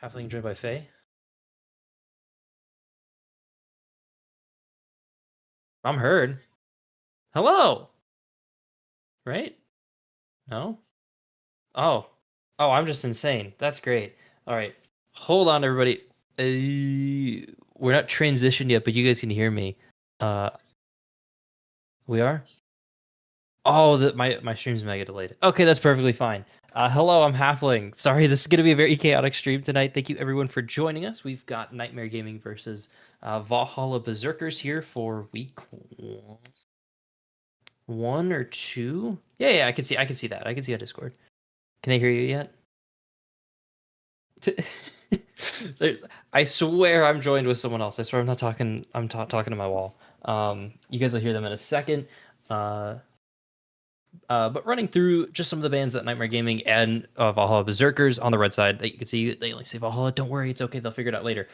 Halfling joined by Faye. I'm heard. Hello. Right? No? Oh. Oh, I'm just insane. That's great. All right. Hold on, everybody. We're not transitioned yet, but you guys can hear me. Uh, we are? Oh, my stream's mega delayed. Okay, that's perfectly fine. Hello, I'm Halfling. Sorry, this is going to be a very chaotic stream tonight. Thank you everyone for joining us. We've got Nightmare Gaming versus Valhalla Berserkers here for week 1 or 2. Yeah, I can see that. I can see on Discord. Can they hear you yet? There's, I swear I'm joined with someone else. I swear I'm not talking. I'm talking to my wall. You guys will hear them in a second. Uh, but running through just some of the bands that Nightmare Gaming and Valhalla Berserkers on the red side that you can see, they only say Valhalla. Don't worry, it's okay. They'll figure it out later.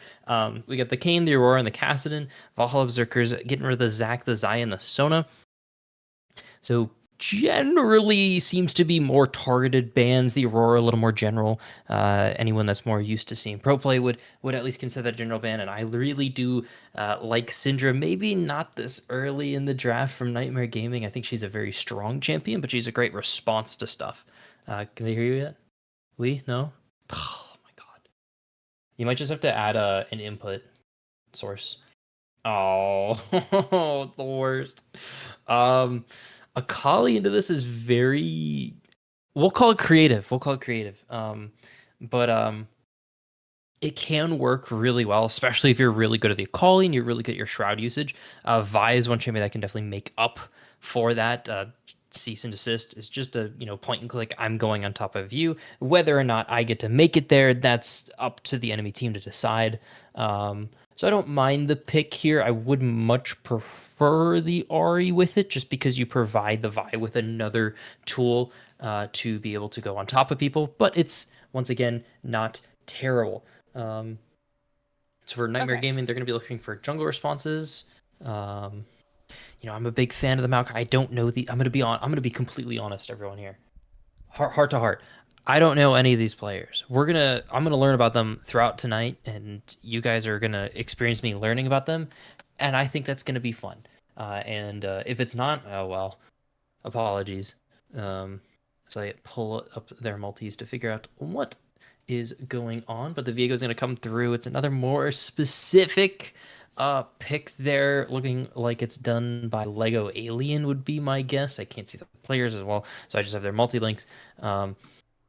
We got the Kane, the Aurora, and the Cassidon. Valhalla Berserkers getting rid of the Zac, the Zai, and the Sona. So generally seems to be more targeted bans. The Aurora a little more general. Anyone that's more used to seeing pro play would at least consider that general ban. And I really do like Syndra. Maybe not this early in the draft from Nightmare Gaming. I think she's a very strong champion, but she's a great response to stuff. Can they hear you yet? We no. Oh my god. You might just have to add an input source. Oh, it's the worst. Um, a Akali into this is very. We'll call it creative. We'll call it creative. But it can work really well, especially if you're really good at the Akali and you're really good at your shroud usage. Vi is one champion that can definitely make up for that. Cease and desist is just a point and click. I'm going on top of you. Whether or not I get to make it there, that's up to the enemy team to decide. So I don't mind the pick here. I would much prefer the Ari with it, just because you provide the Vi with another tool to be able to go on top of people. But it's once again not terrible. Um, so for Nightmare Okay. Gaming, they're going to be looking for jungle responses. I'm a big fan of the Maokai. I don't know the. I'm going to be completely honest, everyone here. Heart to heart. I don't know any of these players. I'm gonna learn about them throughout tonight, and you guys are gonna experience me learning about them, and I think that's gonna be fun. And if it's not, oh well, apologies. So I pull up their multis to figure out what is going on. But the Viego's gonna come through. It's another more specific pick there, looking like it's done by Lego Alien would be my guess. I can't see the players as well, so I just have their multi links.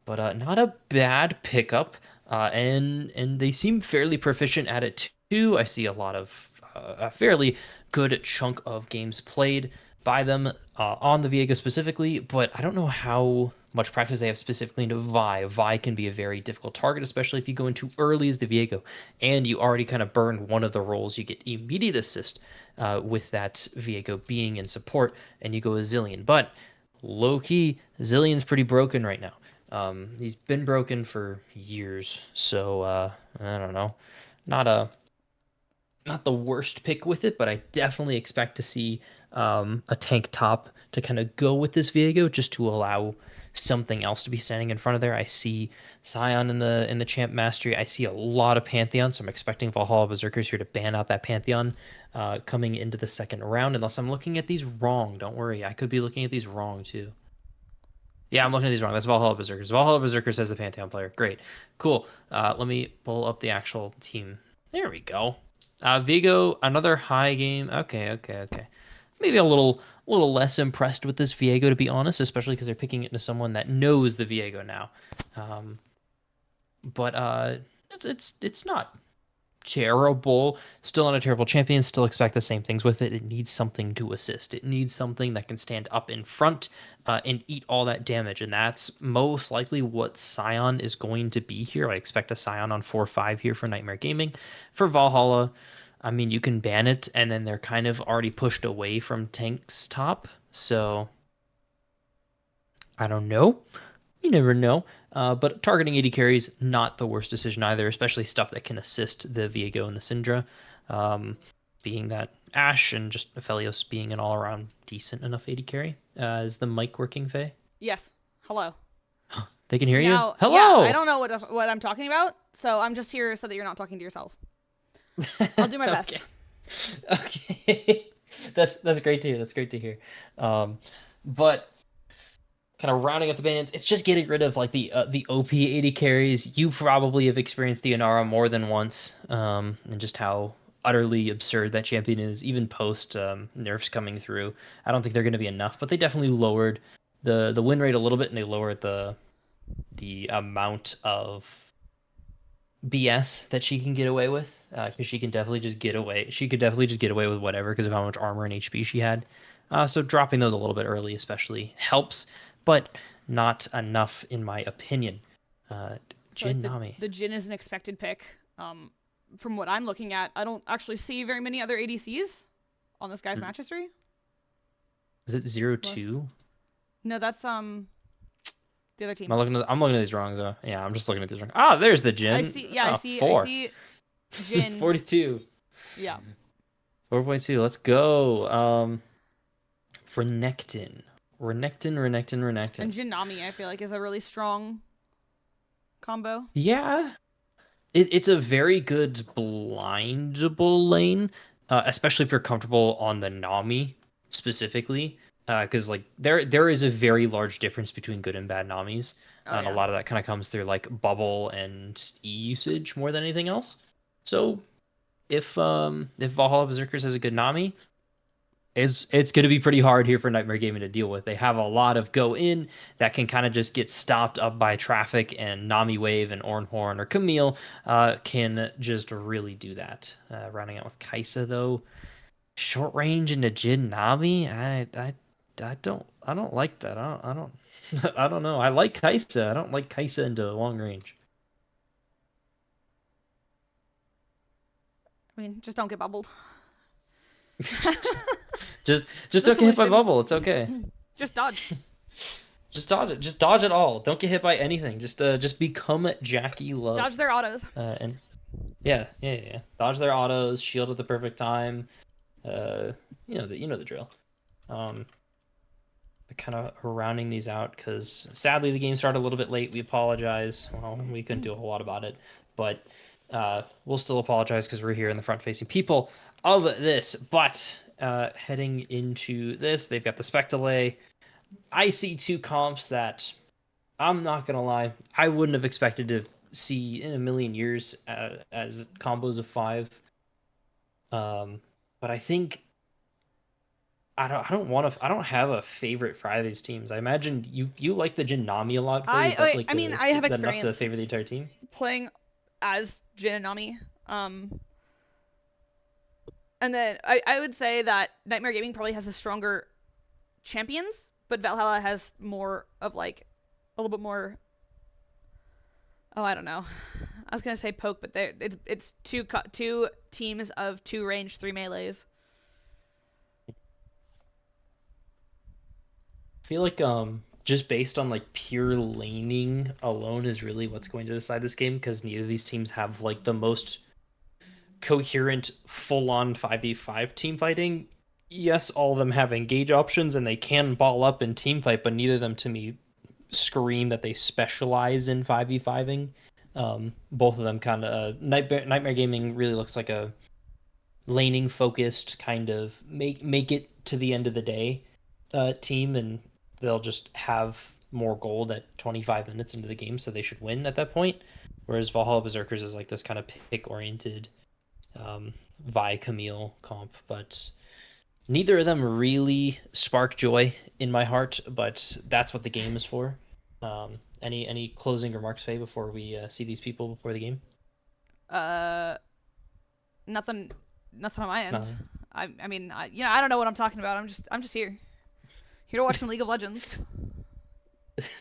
But not a bad pickup, and they seem fairly proficient at it too. I see a lot of a fairly good chunk of games played by them on the Viego specifically, but I don't know how much practice they have specifically into Vi. Vi can be a very difficult target, especially if you go in too early as the Viego, and you already kind of burn one of the roles. You get immediate assist with that Viego being in support, and you go a Zillion. But low key, Zillion's pretty broken right now. He's been broken for years, so I don't know. Not a not the worst pick with it, but I definitely expect to see a tank top to kind of go with this Viego, just to allow something else to be standing in front of there. I see Scion in the Champ Mastery. I see a lot of Pantheon, so I'm expecting Valhalla Berserkers here to ban out that Pantheon coming into the second round, unless I'm looking at these wrong. Don't worry, I could be looking at these wrong too. Yeah, I'm looking at these wrong. That's Valhalla Berserkers. Valhalla Berserkers has the Pantheon player. Great. Cool. Let me pull up the actual team. There we go. Vigo, another high game. Okay. Maybe a little less impressed with this Viego, to be honest, especially because they're picking it into someone that knows the Viego now. Um, but it's not terrible. Still not a terrible champion. Still expect the same things with it. It needs something to assist. It needs something that can stand up in front and eat all that damage. And that's most likely what Scion is going to be here. I expect a Scion on 4-5 here for Nightmare Gaming. For Valhalla, I mean, you can ban it, and then they're kind of already pushed away from Tank's top. So I don't know. You never know. But targeting AD carries, not the worst decision either, especially stuff that can assist the Viego and the Syndra. Being that Ashe and just Aphelios being an all around decent enough AD carry. Is the mic working, Faye? Yes. Hello. They can hear you? Now, yeah, I Hello! don't know what I'm talking about. So I'm just here so that you're not talking to yourself. I'll do my Okay. best. Okay. That's great to hear. That's great to hear. But kind of rounding up the bands, it's just getting rid of like the OP 80 carries. You probably have experienced the Inara more than once, and just how utterly absurd that champion is, even post nerfs coming through. I don't think they're going to be enough, but they definitely lowered the win rate a little bit, and they lowered the amount of BS that she can get away with, because she can definitely just get away. She could definitely just get away with whatever because of how much armor and HP she had. So dropping those a little bit early, especially, helps, but not enough in my opinion. I feel like Jin Nami. the Jin is an expected pick. From what I'm looking at, I don't actually see very many other ADCs on this guy's Hmm. match history. Is it zero Unless two? no, that's the other Am I team. looking at, I'm looking at these wrong though. Yeah, I'm just looking at these wrong. Ah, there's the I Jin. see. Yeah, Ah, I four. see Jin. 42. Yeah, 4.2. Let's go. Renekton. and Renekton. Jin Nami. I feel like is a really strong combo. Yeah, it's a very good blindable lane, especially if you're comfortable on the Nami specifically, because like there is a very large difference between good and bad Namis, Oh and a yeah. lot of that kind of comes through like bubble and E usage more than anything else. So if Valhalla Berserkers has a good Nami, it's going to be pretty hard here for Nightmare Gaming to deal with. They have a lot of go in that can kind of just get stopped up by traffic, and Nami Wave and Ornhorn or Camille can just really do that. Rounding out with Kaisa though, short range into Jin Nami, I don't like that. I don't I don't know. I like Kaisa. I don't like Kaisa into long range. I mean, just don't get bubbled. just just The don't get hit by solution. bubble. It's okay. Just dodge. Just dodge it. Just dodge it all. Don't get hit by anything. Just become Jackie Love. Dodge their autos. And yeah. Dodge their autos, shield at the perfect time. Uh, you know the drill. Um, kind of rounding these out because sadly the game started a little bit late. We apologize. Well, we couldn't do a whole lot about it, but we'll still apologize because we're here in the front-facing people of this. But heading into this, they've got the spec delay. I see two comps that I'm not gonna lie, I wouldn't have expected to see in a million years as combos of five. But I think I don't have a favorite for either of these teams. I imagine you like the Jinami a lot, Faye. Is that like I mean, a I is have that enough to experience favor the entire team? playing as Jin and Nami. And then I would say that Nightmare Gaming probably has a stronger champions, but Valhalla has more of like a little bit more. Oh, I don't know. I was gonna say poke, but it's two teams of two range, three melees. I feel like just based on like pure laning alone is really what's going to decide this game because neither of these teams have like the most coherent full-on 5v5 team fighting. Yes, all of them have engage options and they can ball up in team fight, but neither of them to me scream that they specialize in 5v5ing. Both of them kind of Nightmare Gaming really looks like a laning focused kind of make it to the end of the day team, and they'll just have more gold at 25 minutes into the game, so they should win at that point. Whereas Valhalla Berserkers is like this kind of pick oriented Vi Camille comp, but neither of them really spark joy in my heart. But that's what the game is for. Any closing remarks, Faye, before we see these people before the game? Uh, nothing, nothing on my end. Nothing. I mean, I don't know what I'm talking about. I'm just here to watch some League of Legends.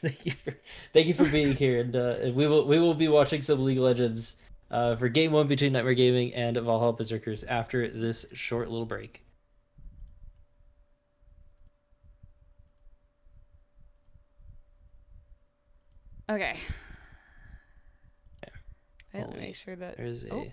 thank you for thank you for being here, and we will be watching some League of Legends for Game One between Nightmare Gaming and Valhalla Berserkers after this short little break. Okay. Okay. Wait, Oh let me make wait, sure that. there's Oh, a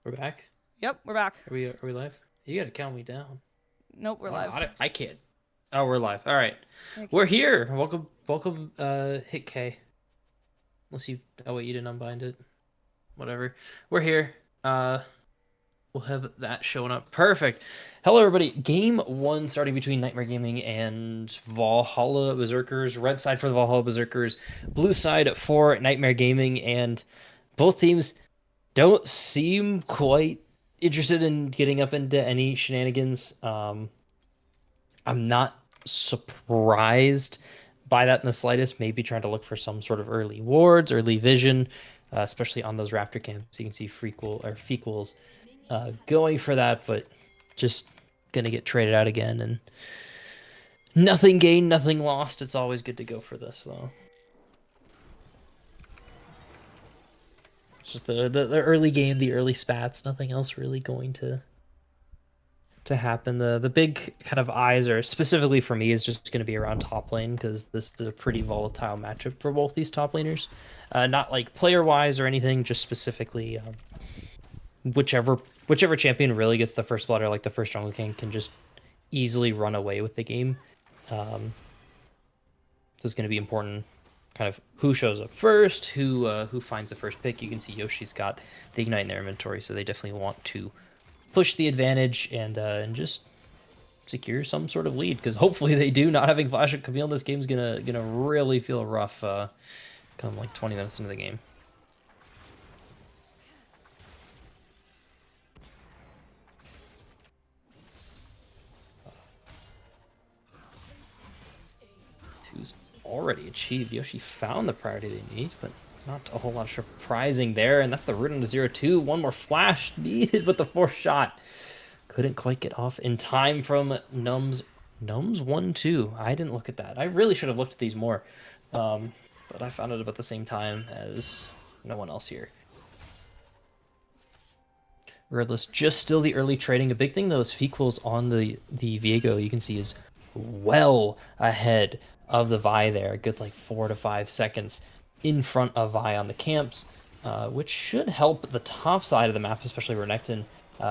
We're back. Yep, we're back. Are we live? You gotta count me down. Nope, we're I don't know. live. I can't. Oh, we're live. All right. Okay. We're here. Welcome. Hit K. Unless you. Oh wait, you didn't unbind it. Whatever. We're here. We'll have that showing up. Perfect. Hello, everybody. Game one starting between Nightmare Gaming and Valhalla Berserkers. Red side for the Valhalla Berserkers. Blue side for Nightmare Gaming. And both teams don't seem quite interested in getting up into any shenanigans. I'm not surprised by that in the slightest. Maybe trying to look for some sort of early wards, early vision, especially on those raptor camps. You can see Fequels going for that, but just gonna get traded out again, and nothing gained, nothing lost. It's always good to go for this though. It's just the early game, the early spats. Nothing else really going to happen. The big kind of eyes are specifically for me is just going to be around top lane because this is a pretty volatile matchup for both these top laners. Not like player wise or anything, just specifically whichever champion really gets the first blood or like the first jungle king can just easily run away with the game. This is going to be important. Kind of who shows up first, who finds the first pick. You can see Yoshi's got the ignite in their inventory, so they definitely want to push the advantage and just secure some sort of lead, because hopefully they do. Not having Flash and Camille in this game is gonna really feel rough come like 20 minutes into the game. Who's already achieved. Yoshi found the priority they need, but not a whole lot of surprising there, and that's the root into 0-2. One more flash needed, but the fourth shot couldn't quite get off in time from Nums. Nums 1-2. I didn't look at that. I really should have looked at these more. But I found it about the same time as no one else here. Regardless, just still the early trading. A big thing though is Fequels on the Viego, you can see, is well ahead of the Vi there. A good like 4 to 5 seconds in front of Vi on the camps, which should help the top side of the map, especially Renekton.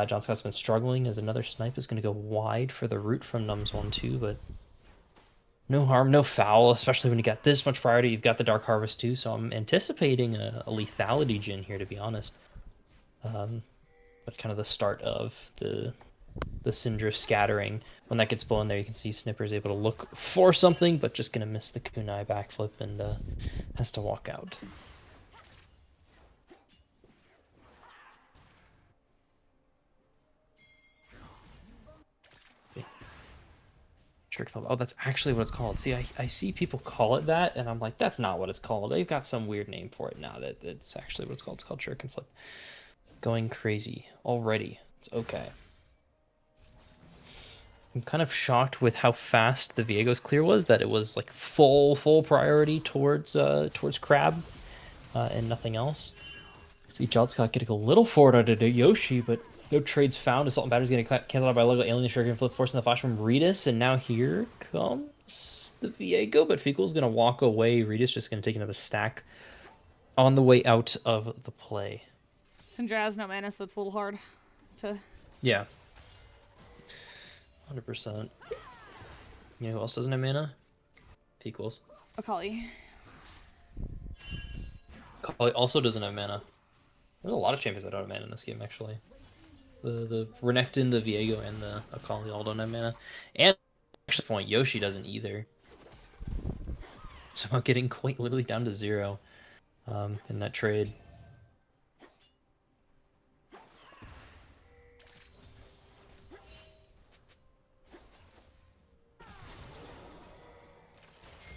John Scott's been struggling as another snipe is going to go wide for the root from Nums 1-2, but no harm, no foul, especially when you got this much priority. You've got the Dark Harvest too, so I'm anticipating a lethality gen here, to be honest. But kind of the start of the Syndra scattering. When that gets blown there, you can see Snipper's able to look for something, but just going to miss the kunai backflip and has to walk out. Oh, that's actually what it's called. See, I see people call it that, and I'm like, that's not what it's called. They've got some weird name for it now. That's actually what it's called. It's called Shuriken Flip. Going crazy already. It's okay. I'm kind of shocked with how fast the Viego's clear was. That it was like full priority towards Crab and nothing else. See, John Scott getting a little forward out of Yoshi, but no trades found. Assault and Battery's getting canceled out by Lego Alien Shuriken Flip, forcing the flash from Redis, and now here comes the Viego, but Fequel's gonna walk away. Redis just gonna take another stack on the way out of the play. Syndra has no mana, so it's a little hard to... Yeah. 100%. You know who else doesn't have mana? Fequels. Akali. Akali also doesn't have mana. There's a lot of champions that don't have mana in this game, actually. The Renekton, the Viego, and the Akali all don't have mana. And at this point, Yoshi doesn't either. So I'm getting quite literally down to 0 in that trade.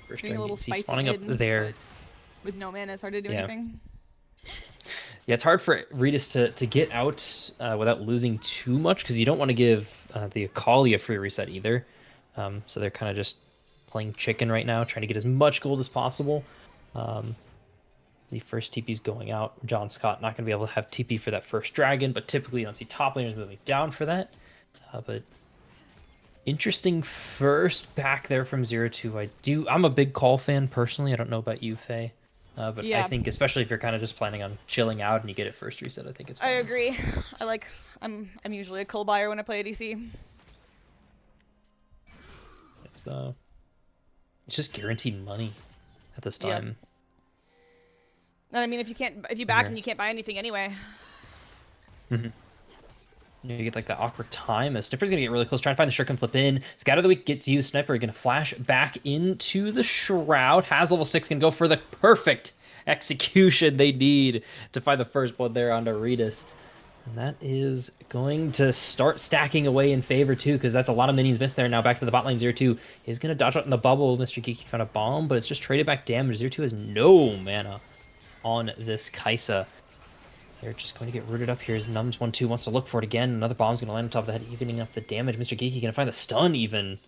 First Being a little spicy spawning up there. With no mana, it's hard to do anything. Yeah, it's hard for Redis to get out without losing too much, because you don't want to give the Akali a free reset either. So they're kind of just playing chicken right now, trying to get as much gold as possible. The first TP's going out. John Scott not going to be able to have TP for that first dragon, but typically you don't see top laners moving down for that. But interesting first back there from 0-2. I'm a big call fan personally. I don't know about you, Faye. But I Yeah, think especially if you're kind of just planning on chilling out and you get it first reset, I think it's I fine. agree. I'm usually a cull buyer when I play ADC. It's uh, it's just guaranteed money at this Yep. time. And I mean, if you back and Here. you can't buy anything anyway. Mhm. You get like that awkward time. Snipper's gonna get really close, trying to find the shuriken flip in. Scatter of the week gets used. Sniper gonna flash back into the shroud. Has level 6, can go for the perfect execution they need to find the first blood there onto Doritas. And that is going to start stacking away in favor too, because that's a lot of minions missed there. Now back to the bot lane. 0-2 is going to dodge out in the bubble. Mr. Geeky found a bomb, but it's just traded back damage. 0-2 has no mana on this Kaisa. They're just going to get rooted up here as Nums 1-2 wants to look for it again. Another bomb's going to land on top of that, evening up the damage. Mr. Geeky going to find the stun even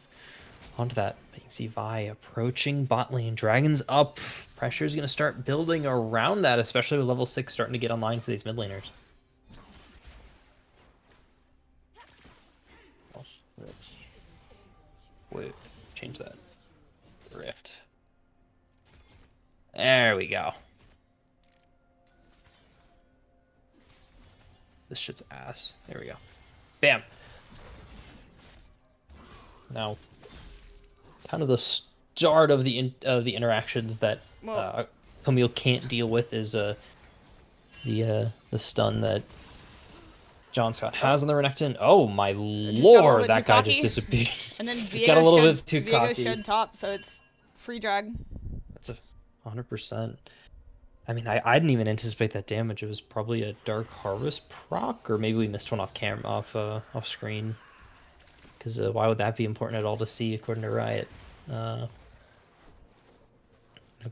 onto that. But you can see Vi approaching bot lane. Dragons up. Pressure is going to start building around that, especially with level 6 starting to get online for these mid laners. Wait, change that. Rift. There we go. This shit's ass. There we go. Bam. Now, kind of the start of the interactions that Camille can't deal with is the stun that John Scott has on the Renekton. Oh my lord, that guy just disappeared. And then Got a little bit too Viego cocky. shed top, so it's free drag. That's 100%. I mean, I didn't even anticipate that damage. It was probably a Dark Harvest proc, or maybe we missed one off off screen. Because why would that be important at all to see, according to Riot?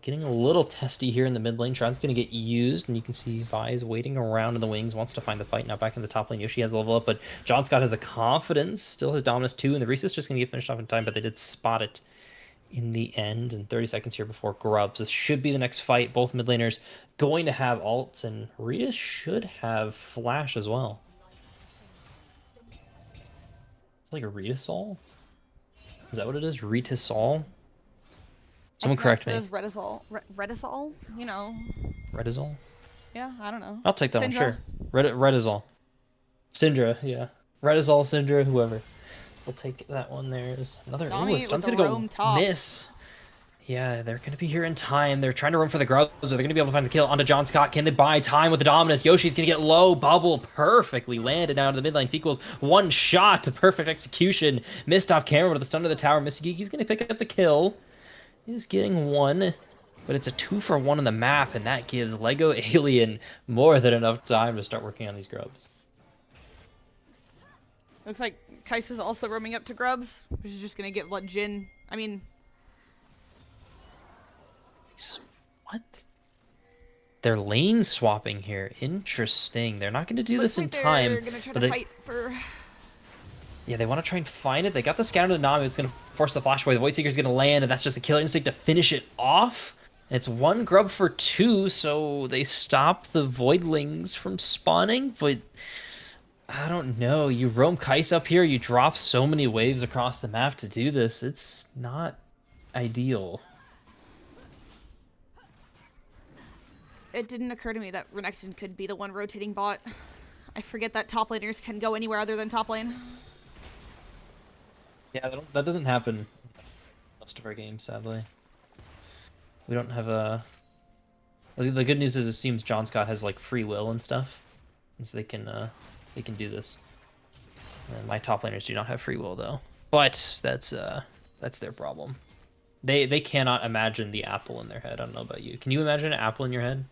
Getting a little testy here in the mid lane. Shroud's going to get used, and you can see Vi is waiting around in the wings, wants to find the fight. Now back in the top lane, Yoshi has a level up, but John Scott has the confidence, still has dominance 2, and the Reese's just going to get finished off in time, but they did spot it in the end. And 30 seconds here before Grubs. This should be the next fight. Both mid laners going to have ults, and Rita should have flash as well. It's like a Rita Sol? Is that what it is? Rita Sol? Someone correct me. Redisol, you know. Redizol? Yeah, I don't know. I'll take that Syndra. one, sure. Redizol. Syndra, yeah. Redizol, Syndra, whoever. We'll take that one there. There's another... Ooh, Stun's gonna go top. Miss. Yeah, they're going to be here in time. They're trying to run for the grubs. They're going to be able to find the kill onto John Scott. Can they buy time with the dominance? Yoshi's going to get low. Bubble perfectly landed down to the mid lane. Fequels one shot to perfect execution. Missed off camera, but the stun to the tower. Mr. Geeky's going to pick up the kill. He's getting one, but it's a 2-for-1 on the map, and that gives Lego Alien more than enough time to start working on these grubs. Looks like Kaisa's also roaming up to grubs, which is just going to get Jin. I mean... What? They're lane swapping here. Interesting. They're not going to do this in time. They're going to try to fight for... Yeah, they want to try and find it. They got the scout to Nami. It's going to force the flash away. The Void Seeker's going to land, and that's just a killer instinct to finish it off. And it's 1 grub for 2, so they stop the Voidlings from spawning. But I don't know. You roam Kais up here. You drop so many waves across the map to do this. It's not ideal. It didn't occur to me that Renekton could be the one rotating bot. I forget that top laners can go anywhere other than top lane. Yeah, that doesn't happen in most of our games, sadly. We don't have a... The good news is it seems John Scott has, like, free will and stuff. And so they can do this. And my top laners do not have free will, though. But that's their problem. They cannot imagine the apple in their head. I don't know about you. Can you imagine an apple in your head?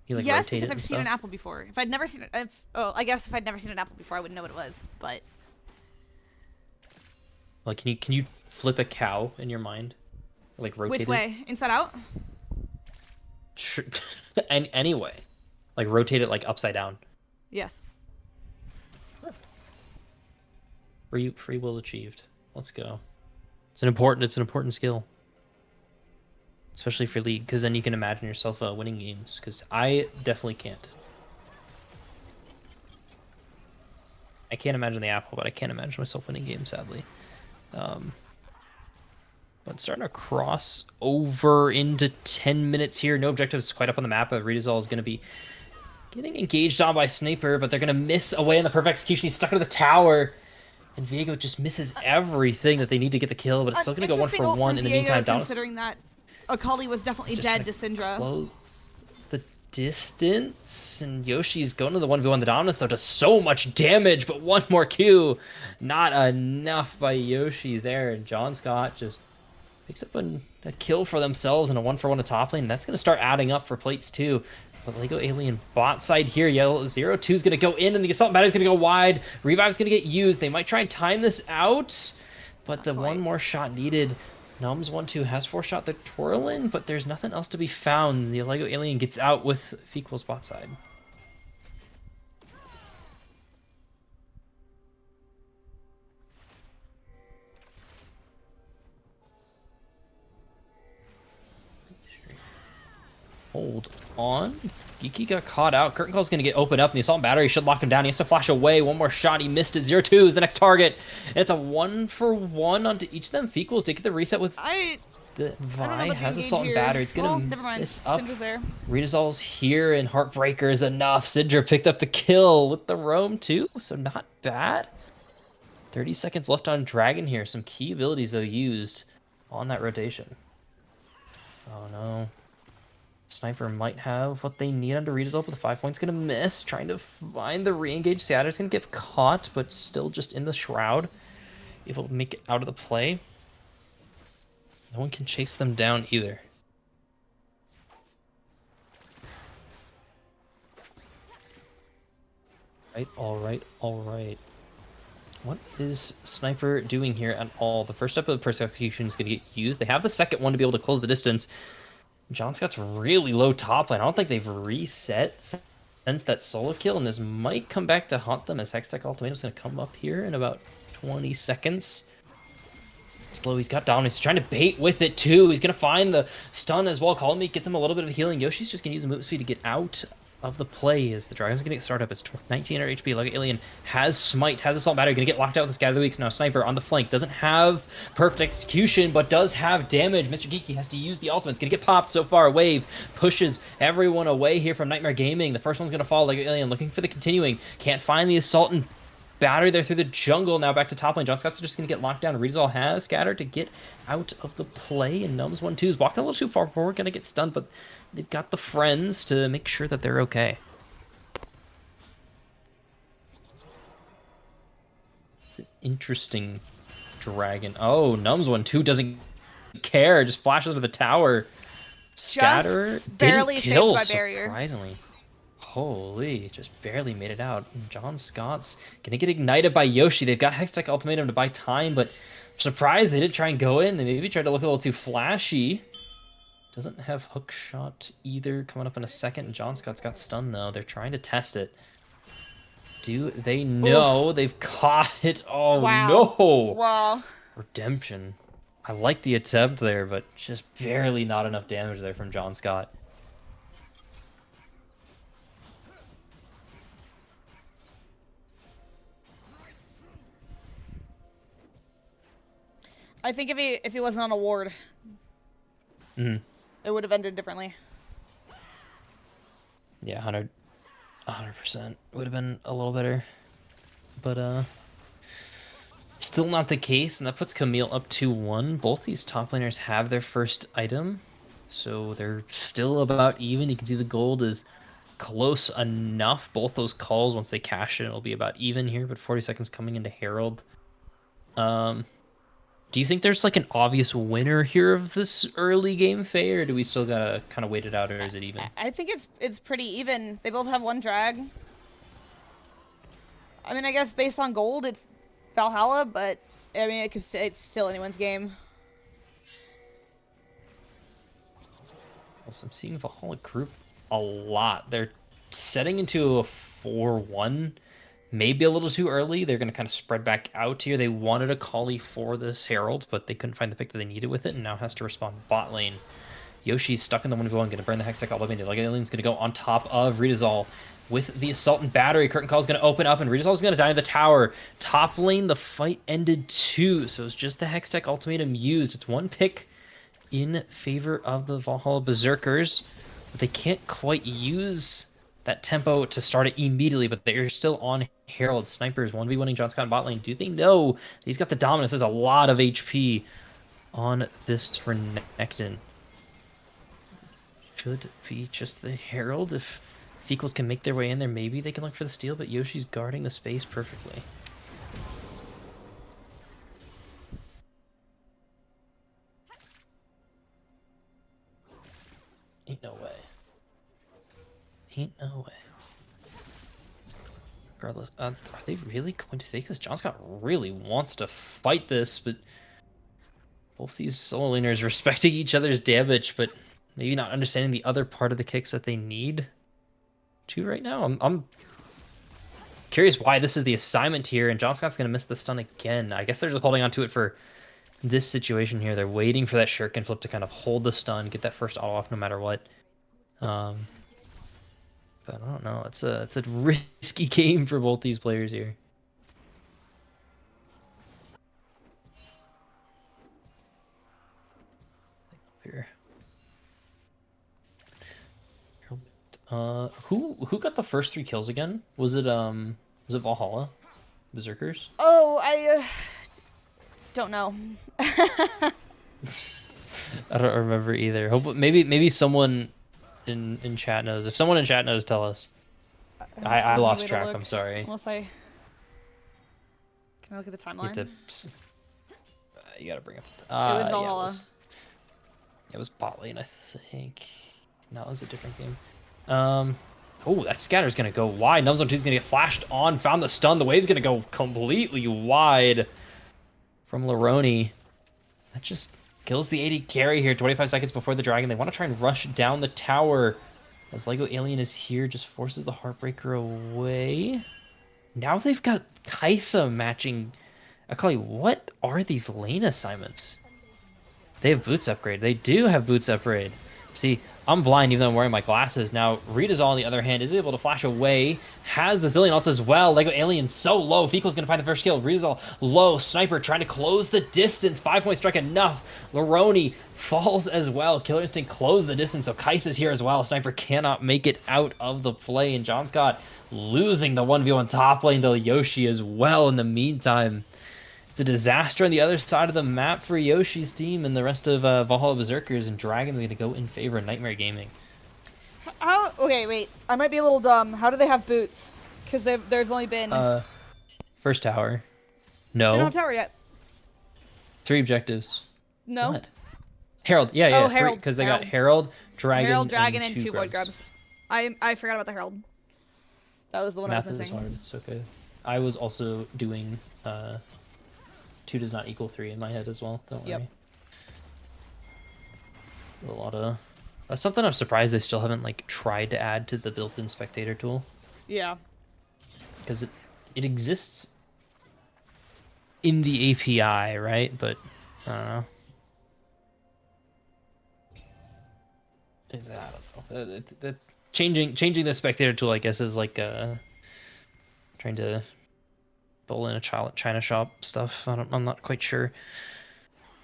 You, like, yes, rotate because it I've and seen an stuff? apple before. If I'd never seen it... I guess if I'd never seen an apple before, I wouldn't know what it was, but... Like, can you flip a cow in your mind? Like, rotate Which way? Inside out? Anyway. Like, rotate it, like, upside down. Yes. Free will achieved. Let's go. It's an important skill. Especially for League, because then you can imagine yourself winning games. Because I definitely can't. I can't imagine the apple, but I can't imagine myself winning games, sadly. But starting to cross over into 10 minutes here. No objectives quite up on the map, but Redazal is going to be getting engaged on by Sniper, but they're going to miss away on the perfect execution. He's stuck into the tower. And Viego just misses everything that they need to get the kill, but it's still going to go 1 for 1. In the meantime, Donis, considering that Akali was definitely dead to Syndra. Close the distance, and Yoshi's going to the 1v1. The Dominus, though, does so much damage, but one more Q. Not enough by Yoshi there, and John Scott just picks up a kill for themselves and a 1 for 1 to top lane. That's going to start adding up for plates, too. But Lego Alien bot side here. Yellow 0-2 is going to go in, and the Assault Battery is going to go wide. Revive's going to get used. They might try and time this out, but the one more shot needed. Nums 1-2 has 4-shot the Twirlin, but there's nothing else to be found. The Lego Alien gets out with Fequel's bot side. Hold on. Geeky got caught out. Curtain Call's going to get opened up, and the Assault Battery should lock him down. He has to flash away. One more shot. He missed it. 0-2 is the next target. And it's a 1 for 1 onto each of them. Fequels did get the reset with... The Vi has Assault and Battery. It's going to miss up. Redazal's here, and Heartbreaker is enough. Syndra picked up the kill with the roam, too, so not bad. 30 seconds left on Dragon here. Some key abilities, though, used on that rotation. Oh, no. Sniper might have what they need under Redazal, but the 5 points going to miss. Trying to find the re-engage. Seatter's going to get caught, but still just in the Shroud. Able to make it out of the play. No one can chase them down either. All right. What is Sniper doing here at all? The first step of the Persecution is going to get used. They have the second one to be able to close the distance. John Scott's really low top lane. I don't think they've reset since that solo kill, and this might come back to haunt them as Hextech Ultimatum's going to come up here in about 20 seconds. Slow, he's got Dominus. He's trying to bait with it, too. He's going to find the stun as well. Call Me gets him a little bit of healing. Yoshi's just going to use the move speed to get out of the play as the Dragon's going to get started up. It's 1900 HP. Like Alien has Smite, has Assault Battery. Going to get locked out with the Scatter of the Weeks. Now Sniper on the flank. Doesn't have perfect execution, but does have damage. Mr. Geeky has to use the ultimate. It's going to get popped so far. Wave pushes everyone away here from Nightmare Gaming. The first one's going to fall. Like Alien looking for the continuing. Can't find the Assault and Battery there through the jungle. Now back to top lane. John Scott's just going to get locked down. Redazal has Scatter to get out of the play. And Nums 1-2 is walking a little too far forward. Going to get stunned, but they've got the friends to make sure that they're okay. It's an interesting Dragon. Oh, Nums 1-2 doesn't care. Just flashes to the tower. Scatter just barely didn't kill, saved by barrier. Surprisingly. Holy, just barely made it out. And John Scott's gonna get ignited by Yoshi. They've got Hextech Ultimatum to buy time, but I'm surprised they didn't try and go in. They maybe tried to look a little too flashy. Doesn't have hook shot either. Coming up in a second. John Scott's got stunned though. They're trying to test it. Do they know? Oof. They've caught it. Oh wow. No! Wow. Redemption. I like the attempt there, but just barely not enough damage there from John Scott. I think if he wasn't on a ward, it would have ended differently. Yeah, 100% would have been a little better, but still not the case, and that puts Camille up 2-1. Both these top laners have their first item, so they're still about even. You can see the gold is close enough. Both those calls, once they cash it, it'll be about even here. But 40 seconds coming into Herald. Do you think there's like an obvious winner here of this early game, Faye, or do we still gotta kind of wait it out, or is it even? I think it's pretty even. They both have one drag. I mean, I guess based on gold, it's Valhalla, but I mean, it's still anyone's game. Also, I'm seeing Valhalla group a lot. They're setting into a 4-1. Maybe a little too early. They're going to kind of spread back out here. They wanted a Kali for this Herald, but they couldn't find the pick that they needed with it, and now has to respond bot lane. Yoshi's stuck in the 1v1, going to burn the Hextech Ultimatum. Like Alien's going to go on top of Redazal. with the Assault and Battery. Curtain Call is going to open up, and Redissolve is going to die in the tower. Top lane, the fight ended 2, so it's just the Hextech Ultimatum used. It's one pick in favor of the Valhalla Berserkers, but they can't quite use that tempo to start it immediately, but they're still on Herald. Snipers 1v1ing John Scott in bot lane. Do they know he's got the dominance? There's a lot of HP on this Renekton. Should be just the Herald. If Equals can make their way in there, maybe they can look for the steal, but Yoshi's guarding the space perfectly. Ain't no way. Ain't no way. Regardless, are they really going to take this? John Scott really wants to fight this, but both these solo laners respecting each other's damage, but maybe not understanding the other part of the kicks that they need to right now. I'm curious why this is the assignment here, and John Scott's going to miss the stun again. I guess they're just holding on to it for this situation here. They're waiting for that shuriken flip to kind of hold the stun, get that first auto off no matter what. But I don't know. It's a risky game for both these players here. Here. Who got the first 3 kills again? Was it Valhalla? Berserkers? Oh, I don't know. I don't remember either. Hope maybe someone in chat knows. If someone in chat knows, tell us. I lost track. I'm sorry. Unless I can I look at the timeline? You gotta bring up. It was Valhalla. It was bot lane, I think. No, it was a different game. Oh, that scatter's gonna go wide. Numbzone 2 is gonna get flashed on. Found the stun. The wave's gonna go completely wide from Laroni. That just kills the 80 carry here. 25 seconds before the dragon. They want to try and rush down the tower. As Lego Alien is here, just forces the Heartbreaker away. Now they've got Kaisa matching Akali. What are these lane assignments? They have boots upgrade. They do have boots upgrade. See, I'm blind even though I'm wearing my glasses. Now, Redissolve, on the other hand, is able to flash away. Has the Zillion ult as well. Lego Alien so low. Feco's going to find the first kill. Redissolve low. Sniper trying to close the distance. 5-point strike enough. Laroni falls as well. Killer Instinct close the distance. So Kaisa's here as well. Sniper cannot make it out of the play. And John Scott losing the 1v1 top lane to Yoshi as well in the meantime. It's a disaster on the other side of the map for Yoshi's team and the rest of Valhalla Berserkers, and Dragon's going to go in favor of Nightmare Gaming. How? Okay, wait. I might be a little dumb. How do they have boots? Because there's only been... First tower. No. They don't have tower yet. 3 objectives. No. What? Herald. Yeah. Oh, Herald. Because they got Herald, Dragon, and 2 Void Grubs. I forgot about the Herald. That was the one Math I was missing. is hard. It's okay. I was also doing... 2 does not equal 3 in my head as well. Don't worry. A lot of... That's something I'm surprised they still haven't like tried to add to the built-in spectator tool. Yeah. Because it exists in the API, right? But I don't know. I don't know. Changing the spectator tool, I guess, is like trying to pull in a China shop stuff. I'm not quite sure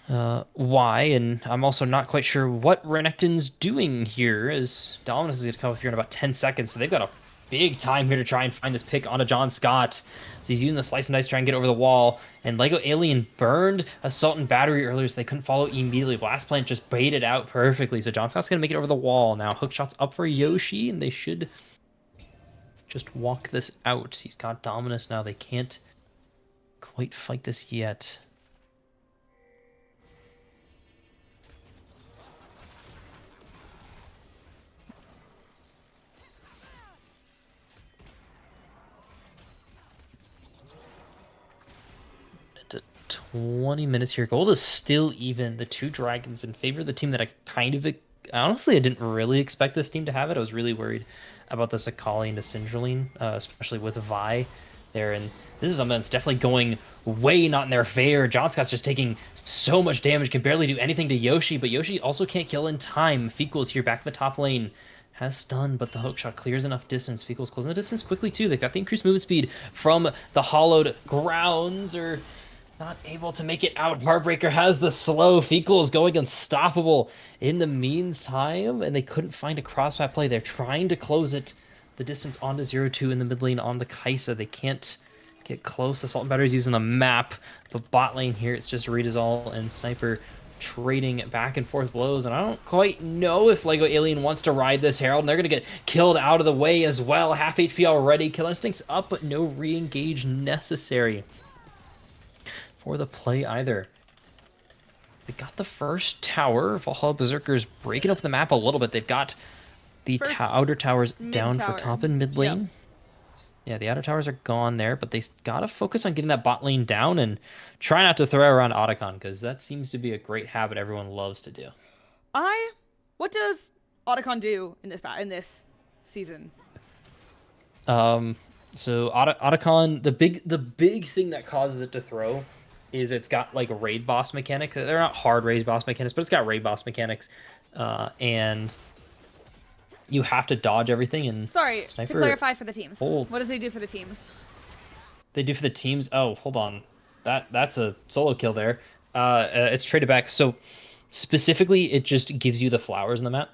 why, and I'm also not quite sure what Renekton's doing here, as Dominus is going to come up here in about 10 seconds, so they've got a big time here to try and find this pick onto John Scott. So he's using the Slice and Dice to try and get over the wall, and Lego Alien burned Assault and Battery earlier, so they couldn't follow immediately. Blast Plant just baited out perfectly, so John Scott's going to make it over the wall. Now Hookshot's up for Yoshi, and they should just walk this out. He's got Dominus now. They can't quite fight this yet. To 20 minutes here. Gold is still even. The 2 dragons in favor of the team that I honestly, I didn't really expect this team to have it. I was really worried about this Akali into Syndraline, especially with Vi there, and this is something that's definitely going way not in their favor. John Scott's just taking so much damage, can barely do anything to Yoshi, but Yoshi also can't kill in time. Feco's here back in the top lane, has stun, but the hook shot clears enough distance. Fekal's closing the distance quickly too. They've got the increased movement speed from the hollowed grounds, or not able to make it out. Heartbreaker has the slow. Fekal's going unstoppable in the meantime, and they couldn't find a crossfire play. They're trying to close it. The distance onto 0-2 in the mid lane on the Kai'Sa. They can't get close. Assault and Battery's using the map, but bot lane here, it's just Readazol and Sniper trading back and forth blows, and I don't quite know if Lego Alien wants to ride this Herald, and they're going to get killed out of the way as well. Half HP already. Killer Instinct's up, but no re-engage necessary for the play either. They got the first tower. Valhalla Berserkers breaking up the map a little bit. They've got the outer towers down for top and mid lane. Yep. Yeah, the outer towers are gone there, but they gotta focus on getting that bot lane down and try not to throw around Otacon, because that seems to be a great habit everyone loves to do. What does Otacon do in this season? So Otacon, the big thing that causes it to throw is it's got like raid boss mechanics. They're not hard raid boss mechanics, but it's got raid boss mechanics, and you have to dodge everything. And sorry, Sniper, to clarify for the teams, what does he do for the teams? They do for the teams. Oh, hold on, that's a solo kill there. It's traded back. So specifically, it just gives you the flowers on the map.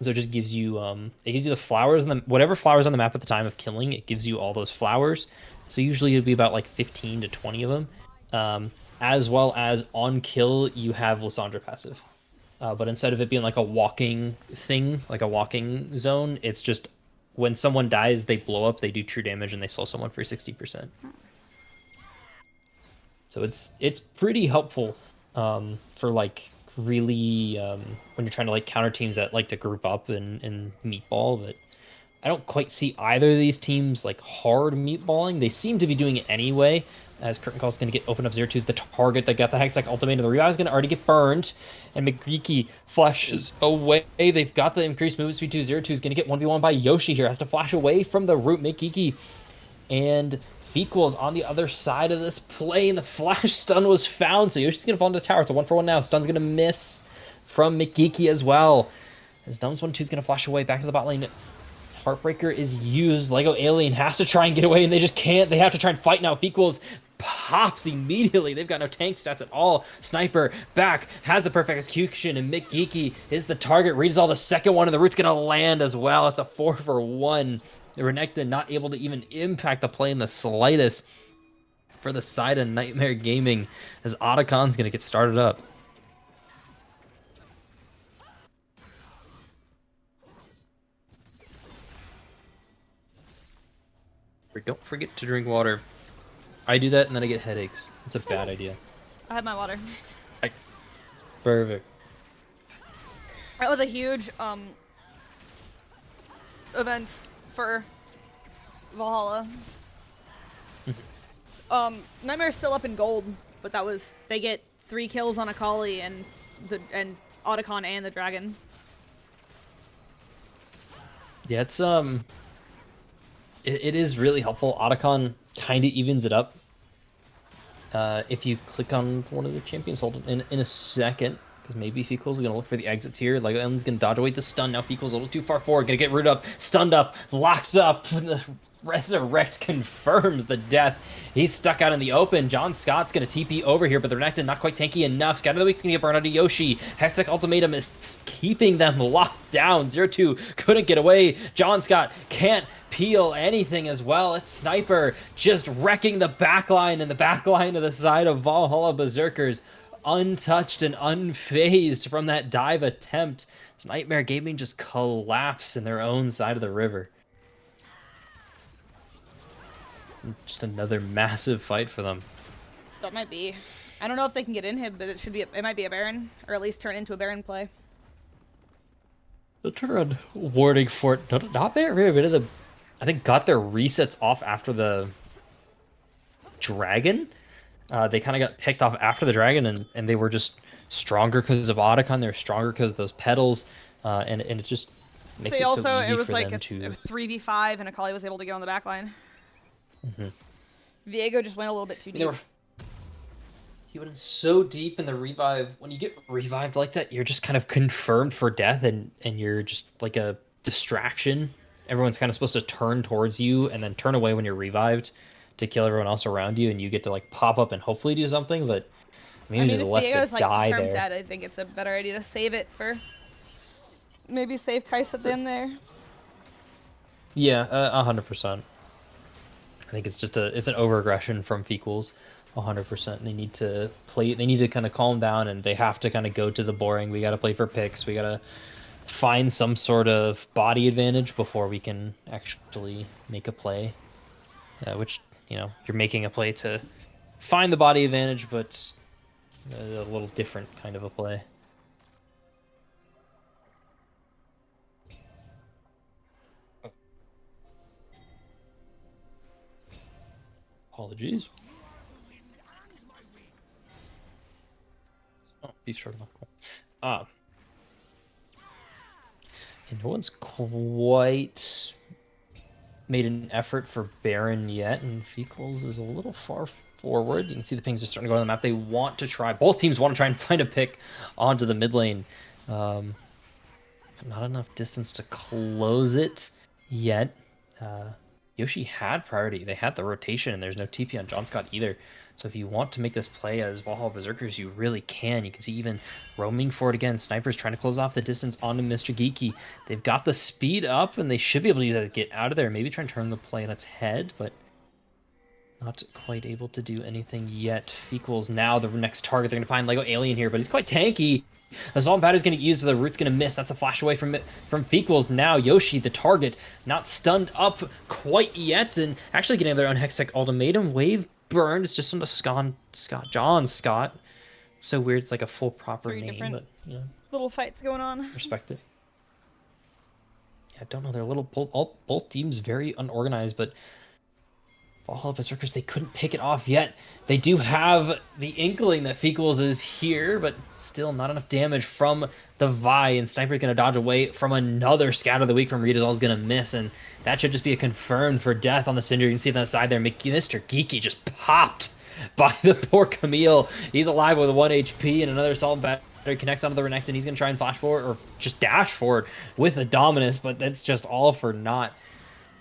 So it just gives you it gives you the flowers and whatever flowers on the map at the time of killing. It gives you all those flowers. So usually it'd be about like 15 to 20 of them. As well as on kill, you have Lysandra passive. But instead of it being like a walking thing, like a walking zone, it's just when someone dies, they blow up, they do true damage, and they slow someone for 60%. So it's pretty helpful for like really when you're trying to like counter teams that like to group up and meatball. But I don't quite see either of these teams like hard meatballing. They seem to be doing it anyway, as Curtain Call's going to get open up 0-2's the target that got the Hextech ultimate, and the Revive is going to already get burned, and McGeeky flashes away. They've got the increased movement speed 0-2 is going to get 1v1 by Yoshi here, has to flash away from the root. McGeeky and Fekal's on the other side of this play, and the flash stun was found, so Yoshi's going to fall into the tower. It's a 1-for-1 now. Stun's going to miss from McGeeky as well, as Dumbs 1-2 is going to flash away back to the bot lane. Heartbreaker is used. Lego Alien has to try and get away, and they just can't. They have to try and fight now. Fekal's pops immediately. They've got no tank stats at all. Sniper back, has the perfect execution, and Mick Geeky is the target. Readazol the second one, and the root's going to land as well. It's a 4-for-1. Renekton not able to even impact the play in the slightest for the side of Nightmare Gaming, as Otacon's going to get started up. Don't forget to drink water. I do that and then I get headaches. It's a bad idea. I have my water. Perfect. That was a huge event for Valhalla. Nightmare's still up in gold, but they get 3 kills on Akali and Otacon and the dragon. Yeah, it's it is really helpful. Otacon kind of evens it up. If you click on one of the champions, hold it in a second, because maybe Fekal's gonna look for the exits here. Lego Ellen's gonna dodge away the stun. Now Fekal's a little too far forward, gonna get rooted up, stunned up, locked up. The Resurrect confirms the death. He's stuck out in the open. John Scott's gonna TP over here, but the Renekton not quite tanky enough. Scatter of the Week's gonna get burned onto Yoshi. Hextech Ultimatum is keeping them locked down. 0-2 couldn't get away. John Scott can't peel anything as well. It's Sniper just wrecking the backline, and the backline of the side of Valhalla Berserkers untouched and unfazed from that dive attempt. Nightmare Gaming just collapse in their own side of the river. Just another massive fight for them. That might be. I don't know if they can get in him, but it might be a Baron, or at least turn into a Baron play. The turn on Warding Fort, not very bit of the, I think, got their resets off after the dragon. They kind of got picked off after the dragon, and they were just stronger because of Otacon. They were stronger because of those petals, and it just makes it so easy it was for like them to... a 3v5, and Akali was able to get on the backline. Viego just went a little bit too deep. He went so deep in the revive. When you get revived like that, you're just kind of confirmed for death, and you're just like a distraction. Everyone's kind of supposed to turn towards you and then turn away when you're revived to kill everyone else around you, and you get to like pop up and hopefully do something. But I maybe mean, just if left to Viego's like die confirmed there. dead, I think it's a better idea to save it for maybe save Kai'Sa in there. Yeah, 100%. I think it's just it's an overaggression from Fequels, 100%. They need to play. They need to kind of calm down, and they have to kind of go to the boring. We got to play for picks. We got to find some sort of body advantage before we can actually make a play. Which, you're making a play to find the body advantage, but a little different kind of a play. Apologies. Oh, he's short enough. Cool. And no one's quite made an effort for Baron yet, and Fequels is a little far forward. You can see the pings are starting to go on the map. They want to try, both teams want to try and find a pick onto the mid lane. But not enough distance to close it yet. Yoshi had priority. They had the rotation, and there's no TP on John Scott either. So if you want to make this play as Valhalla Berserkers, you really can. You can see even roaming for it again. Snipers trying to close off the distance onto Mr. Geeky. They've got the speed up, and they should be able to use that to get out of there. Maybe try and turn the play on its head, but not quite able to do anything yet. Fequels now the next target. They're going to find Lego Alien here, but he's quite tanky. Assault Battery is going to get used, but the root's going to miss. That's a flash away from Fequels. Now Yoshi, the target, not stunned up quite yet, and actually getting their own Hextech Ultimatum wave burned. It's just on the John Scott. So weird. It's like a full proper Three name, different but little fights going on. respect it. Yeah, I don't know. They're a little both teams very unorganized, but Valhalla Berserkers, they couldn't pick it off yet. They do have the inkling that Fequels is here, but still not enough damage from the Vi, and Sniper's going to dodge away from another Scout of the Week from Redazal's going to miss, and that should just be a confirmed for death on the Cinder. You can see it on the side there. Mr. Geeky just popped by the poor Camille. He's alive with 1 HP, and another Assault Battery connects onto the Renekton. He's going to try and flash forward, or just dash forward with a Dominus, but that's just all for naught.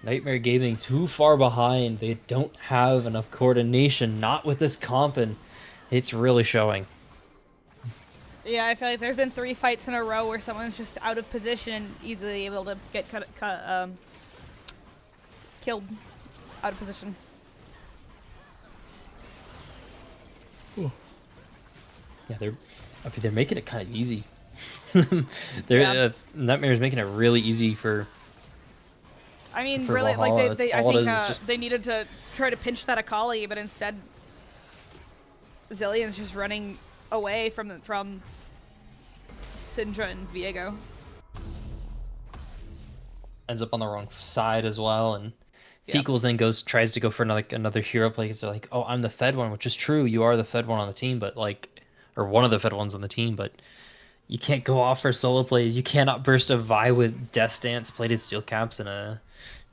Nightmare Gaming too far behind. They don't have enough coordination, not with this comp, and it's really showing. Yeah, I feel like there's been 3 fights in a row where someone's just out of position and easily able to get killed out of position. Ooh. Yeah, they're making it kind of easy. Nightmare's making it really easy for. I mean, really, Valhalla. like I think they needed to try to pinch that Akali, but instead, Zillion's just running away from Syndra and Viego. Ends up on the wrong side as well, and Fequels then tries to go for another hero play because they're like, oh, I'm the fed one, which is true. You are the fed one on the team, but or one of the fed ones on the team, but you can't go off for solo plays. You cannot burst a Vi with Death Stance, plated steel caps, and a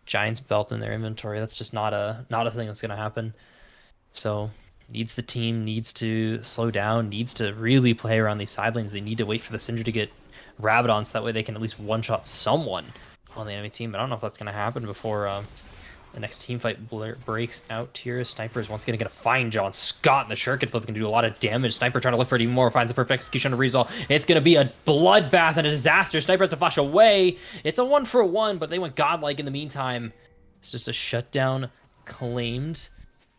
Giant's belt in their inventory. That's just not a thing that's gonna happen. So the team needs to slow down, needs to really play around these side lanes. They need to wait for the Syndra to get Rabadon so that way they can at least one-shot someone on the enemy team. But I don't know if that's gonna happen before the next team fight breaks out here. Sniper's once again going to find John Scott, and the Shuriken Flip can do a lot of damage. Sniper trying to look for it even more, finds the perfect execution of Rezal. It's going to be a bloodbath and a disaster. Sniper has to flash away. It's a 1-for-1, but they went godlike in the meantime. It's just a shutdown claimed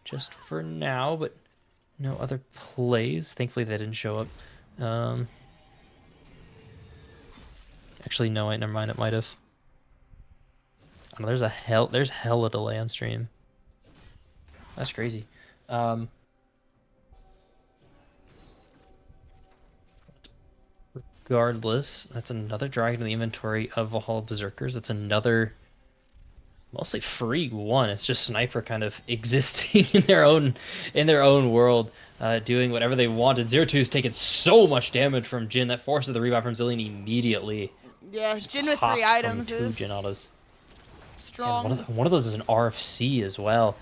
just for now, but no other plays. Thankfully, they didn't show up. Actually, no, wait, never mind. It might have. Oh, there's hella delay on stream. That's crazy. Regardless, that's another dragon in the inventory of Valhalla Berserkers. That's another mostly free one. It's just Sniper kind of existing in their own world, doing whatever they wanted. 0-2's taken so much damage from Jhin that forces the revive from Zillion immediately. Yeah, Jhin with 3 items is Jhin autos. Strong. One of those is an RFC as well.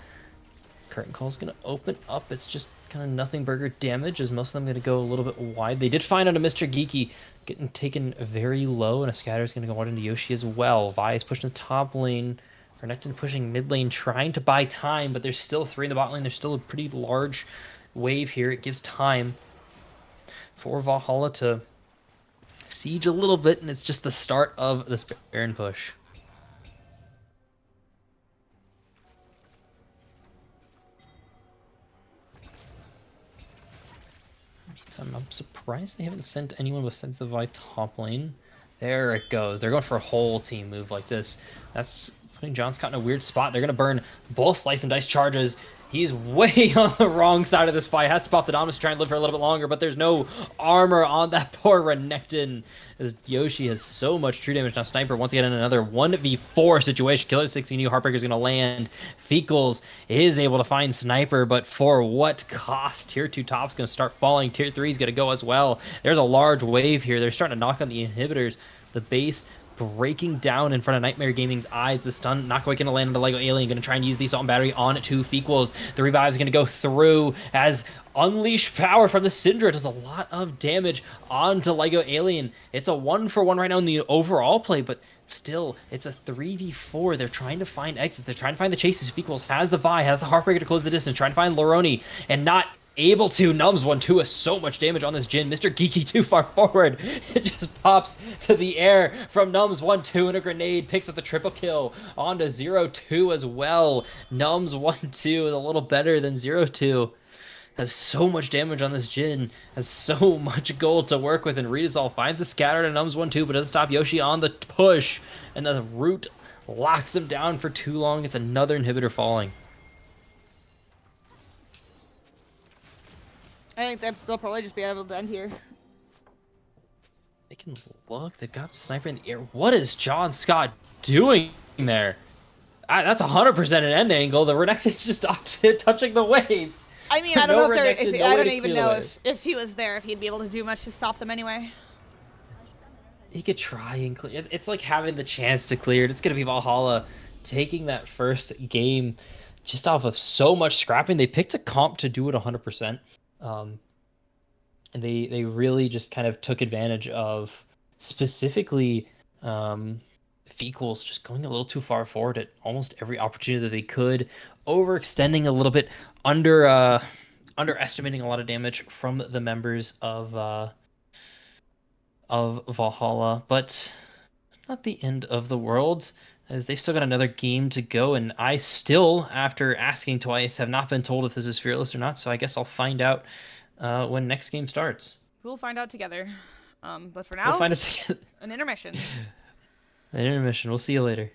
Curtain Call's going to open up. It's just kind of nothing burger damage, as most of them going to go a little bit wide. They did find out a Mr. Geeky getting taken very low, and a scatter is going to go out into Yoshi as well. Vi is pushing the top lane. Renekton pushing mid lane, trying to buy time, but there's still three in the bot lane. There's still a pretty large wave here. It gives time for Valhalla to siege a little bit, and it's just the start of this Baron push. I'm surprised they haven't sent anyone besides the Vi top lane. There it goes. They're going for a whole team move like this. That's putting John Scott in a weird spot. They're going to burn both Slice and Dice charges. He's way on the wrong side of this fight. Has to pop the Dominus to try and live for a little bit longer, but there's no armor on that poor Renekton, as Yoshi has so much true damage. Now Sniper once again in another 1v4 situation. Killer 16 Heartbreaker's going to land. Fecals is able to find Sniper, but for what cost? Tier 2 top's going to start falling. Tier 3 is going to go as well. There's a large wave here. They're starting to knock on the inhibitors. The base breaking down in front of Nightmare Gaming's eyes. The stun not going to land on the Lego Alien. Going to try and use the Assault and Battery on two Fecals. The revive is going to go through as Unleash Power from the Syndra does a lot of damage onto Lego Alien. It's a 1-for-1 right now in the overall play, but still, it's a 3v4. They're trying to find exits. They're trying to find the chases. Fecals has the Vi, has the Heartbreaker to close the distance, trying to find Loroni, and not able to. Nums 1-2 has so much damage on this Jhin. Mr. Geeky too far forward. It just pops to the air from Nums 1-2, and a grenade picks up the triple kill onto 0-2 as well. Nums 1-2 is a little better than 0-2. Has so much damage on this Jhin, has so much gold to work with, and Redissolve finds the scatter to Nums 1-2, but doesn't stop Yoshi on the push, and the root locks him down for too long. It's another inhibitor falling. I think they'll probably just be able to end here. They can look. They've got Sniper in the air. What is John Scott doing there? That's 100% an end angle. The Renekton's just touching the waves. I mean, I don't know if Renekton, I don't even know if he was there, if he'd be able to do much to stop them anyway. He could try and clear. It's like having the chance to clear it. It's going to be Valhalla taking that first game just off of so much scrapping. They picked a comp to do it 100%. And they really just kind of took advantage of specifically Fecals just going a little too far forward at almost every opportunity that they could, overextending a little bit, underestimating a lot of damage from the members of Valhalla, but not the end of the world, as they've still got another game to go, and I still, after asking twice, have not been told if this is Fearless or not, so I guess I'll find out when next game starts. We'll find out together. But for We'll now, find out together. an intermission. An intermission. We'll see you later.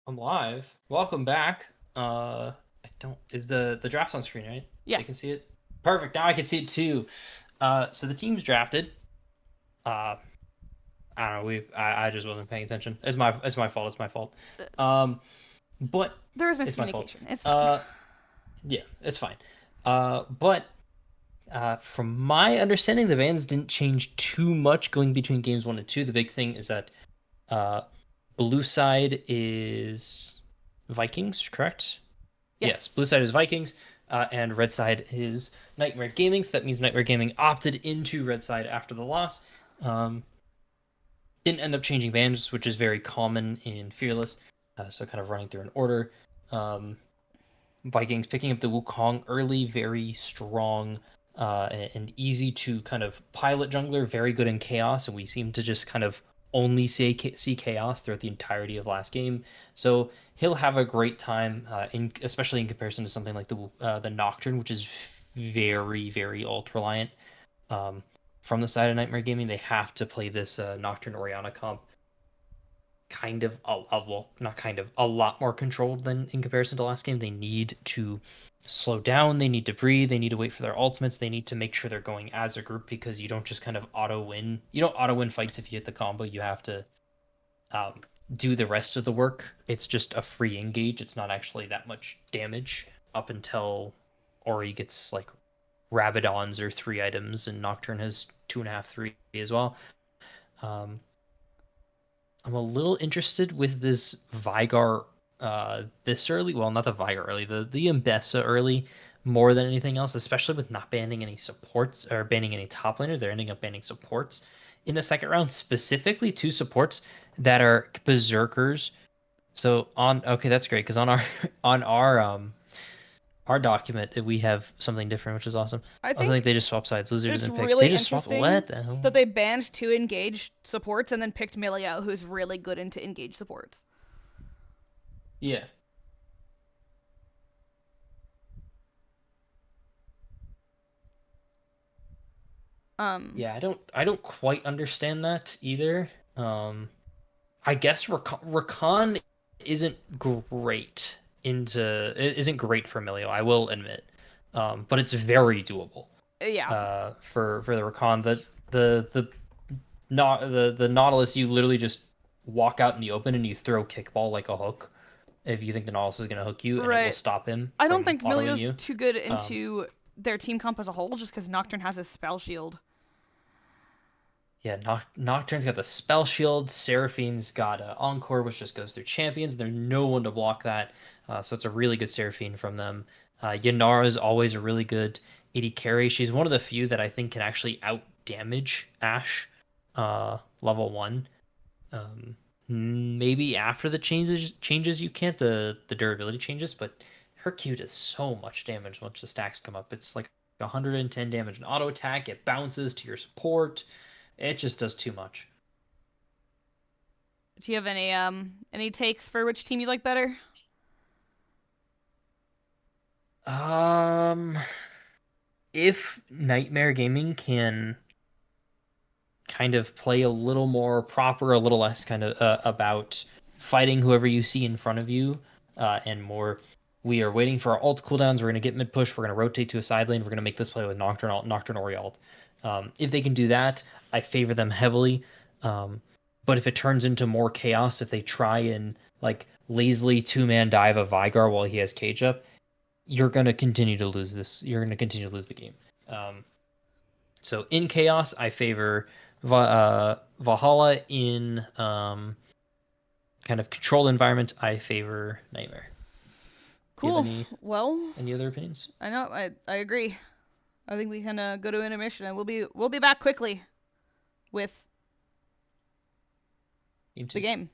I'm live. Welcome back. I don't. Is the draft's on screen, right? So you Yes. can see it. Perfect. Now I can see it too. So the team's drafted. Uh, I don't know. I just wasn't paying attention. It's my fault. It's my fault. Um, but There was it's my fault. miscommunication. It's fine. Uh, yeah, it's fine. But from my understanding, the Vans didn't change too much going between games one and two. The big thing is that uh, blue side is Vikings, correct? Yes, Yes. blue side is Vikings, and red side is Nightmare Gaming. So that means Nightmare Gaming opted into red side after the loss. Um, didn't end up changing bans, which is very common in Fearless. So kind of running through an order. Um, Vikings picking up the Wukong early, very strong and easy to kind of pilot jungler, very good in chaos, and we seem to just kind of only see chaos throughout the entirety of last game. So he'll have a great time, especially in comparison to something like the Nocturne, which is very ult reliant. Um, from the side of Nightmare Gaming, they have to play this Nocturne Oriana comp kind of well, not kind of a lot more controlled than in comparison to last game. They need to slow down, they need to breathe, they need to wait for their ultimates, they need to make sure they're going as a group because you don't just kind of auto win. You don't auto win fights if you hit the combo. You have to um, do the rest of the work. It's just a free engage. It's not actually that much damage up until Ori gets like Rabadons or 3 items, and Nocturne has 2.5, 3 as well. Um, I'm a little interested with this Vigar this early. Well, not the Vigar early, the Mbessa early more than anything else, especially with not banning any supports or banning any top laners. They're ending up banning supports in the second round, specifically two supports that are Berserkers. So on okay, that's great because on our on our document we have something different, which is awesome. I I also think think they just swap sides. Loser it's doesn't pick. They really just swap interesting what the hell? that they banned two engaged supports and then picked Milio, who's really good into engaged supports. Yeah. Um, Yeah, I don't quite understand that either. Um, I guess Rakan isn't great isn't great for Emilio, I will admit. But it's very doable. yeah. For the Rakan, the not the Nautilus, you literally just walk out in the open and you throw kickball like a hook if you think the Nautilus is gonna hook you, and it will Right. stop him I don't from think autoing Milio's you. too good Um, into their team comp as a whole just because Nocturne has his spell shield. Yeah, Nocturne's got the spell shield. Seraphine's got Encore, which just goes through champions. There's no one to block that, so it's a really good Seraphine from them. Yanara is always a really good AD carry. She's one of the few that I think can actually out damage Ashe, level one. Um, maybe after the changes you can't the durability changes, but her Q does so much damage once the stacks come up. It's like 110 damage in auto attack. It bounces to your support. It just does too much. Do you have any takes for which team you like better? Um, if Nightmare Gaming can kind of play a little more proper, a little less kind of about fighting whoever you see in front of you, and more. We are waiting for our ult cooldowns. We're going to get mid push. We're going to rotate to a side lane. We're going to make this play with Nocturne ult, Nocturne Ori ult. If they can do that, I favor them heavily. But if it turns into more chaos, if they try and like lazily two-man dive a Vigar while he has cage up, you're going to continue to lose this. You're going to continue to lose the game. So in chaos, I favor Valhalla. In kind of controlled environment, I favor Nightmare. Do you have Cool. Well, any other opinions? I know I agree. I think we can go to intermission and we'll be back quickly with Game the two. game.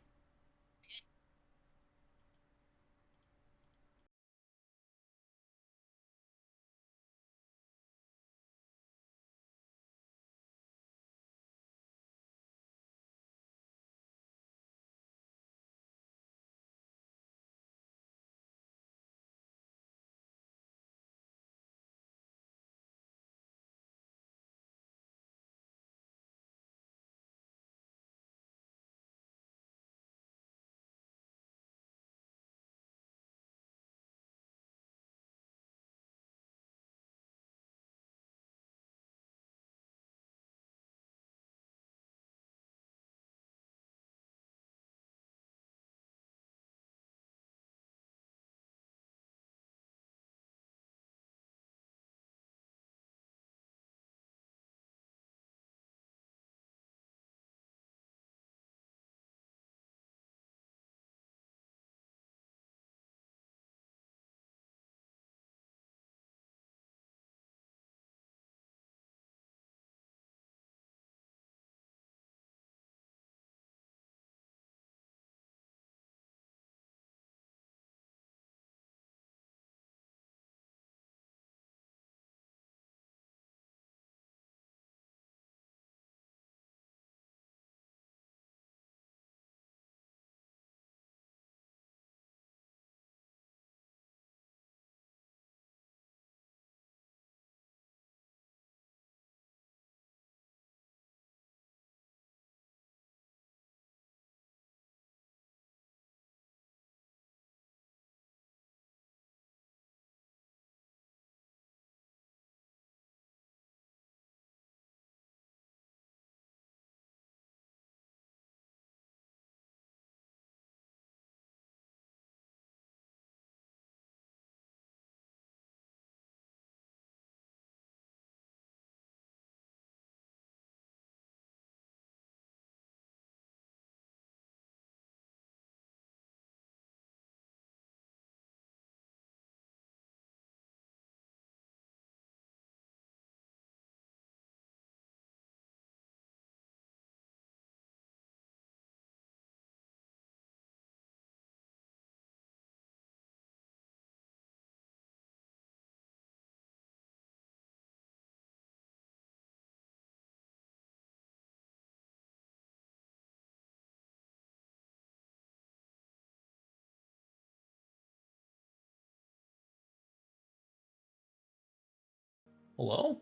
Hello?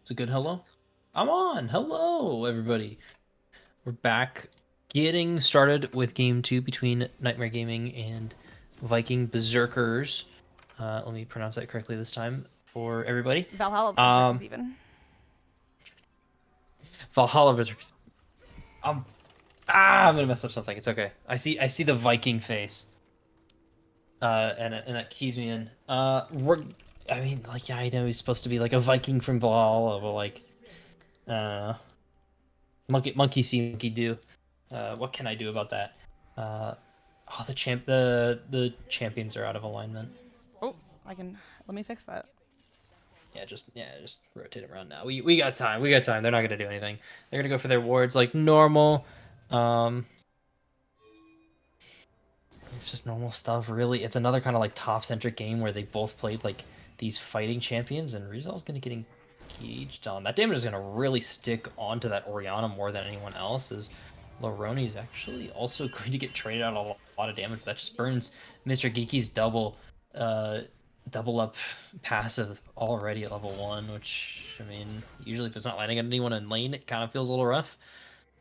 It's a good hello. I'm on. Hello, everybody. We're back getting started with game two between Nightmare Gaming and Viking Berserkers. Let me pronounce that correctly this time for everybody. Valhalla Berserkers Um, even. Valhalla Berserkers. I'm gonna mess up something. It's okay. I see the Viking face. And that keys me in. I mean, like, yeah, I know he's supposed to be like a Viking from Valhalla, but like, uh, monkey see, monkey do. What can I do about that? Uh, oh, the champions are out of alignment. Oh, I can. Let me fix that. Yeah, just rotate them around now. We got time. We got time. They're not gonna do anything. They're gonna go for their wards like normal. Um, it's just normal stuff, really. It's another kind of like top-centric game where they both played like these fighting champions, and Rizal's gonna get engaged on. That damage is gonna really stick onto that Orianna more than anyone else. As Laroni's actually also going to get traded out a lot of damage. That just burns Mr. Geeky's uh, double up passive already at level 1, which, I mean, usually if it's not landing on anyone in lane, it kind of feels a little rough.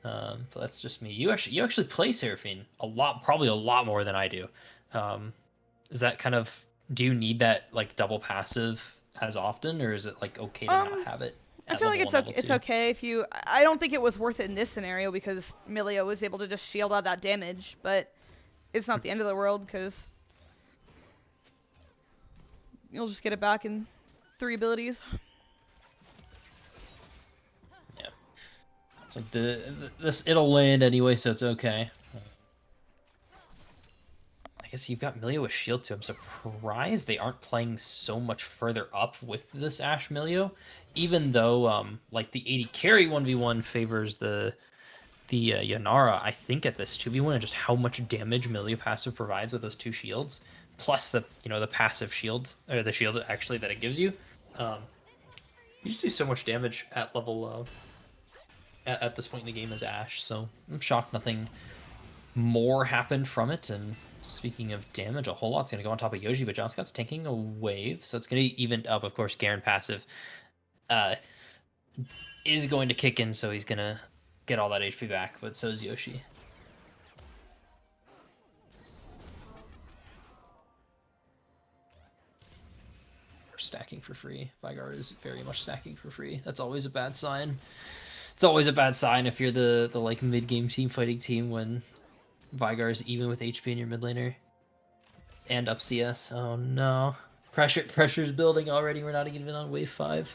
But that's just me. You actually play Seraphine a lot, probably a lot more than I do. Um, is that kind of, do you need that like double passive as often, or is it like okay to not Um, have it I at feel like level it's 1, okay. level It's 2? okay if you. I don't think it was worth it in this scenario because Milio was able to just shield out that damage, but it's not the end of the world because you'll just get it back in 3 abilities. Yeah, it's like this it'll land anyway, so it's okay. I guess you've got Milio with shield too. I'm surprised they aren't playing so much further up with this Ashe Milio, even though like the 80 carry 1v1 favors the Yanara. I think at this 2v1 and just how much damage Milio passive provides with those 2 shields, plus the passive shield, or the shield actually that it gives you. Um, you just do so much damage at level at this point in the game as Ashe. So I'm shocked nothing more happened from it. And speaking of damage, a whole lot's going to go on top of Yoshi, but John Scott's tanking a wave, so it's going to be evened up. Of course, Garen passive uh, is going to kick in, so he's going to get all that HP back, but so is Yoshi. We're stacking for free. Vigard is very much stacking for free. That's always a bad sign. It's always a bad sign if you're the like mid-game team fighting team when Vigar is even with HP in your mid laner. And up CS. Oh no. Pressure's building already. We're not even on wave 5.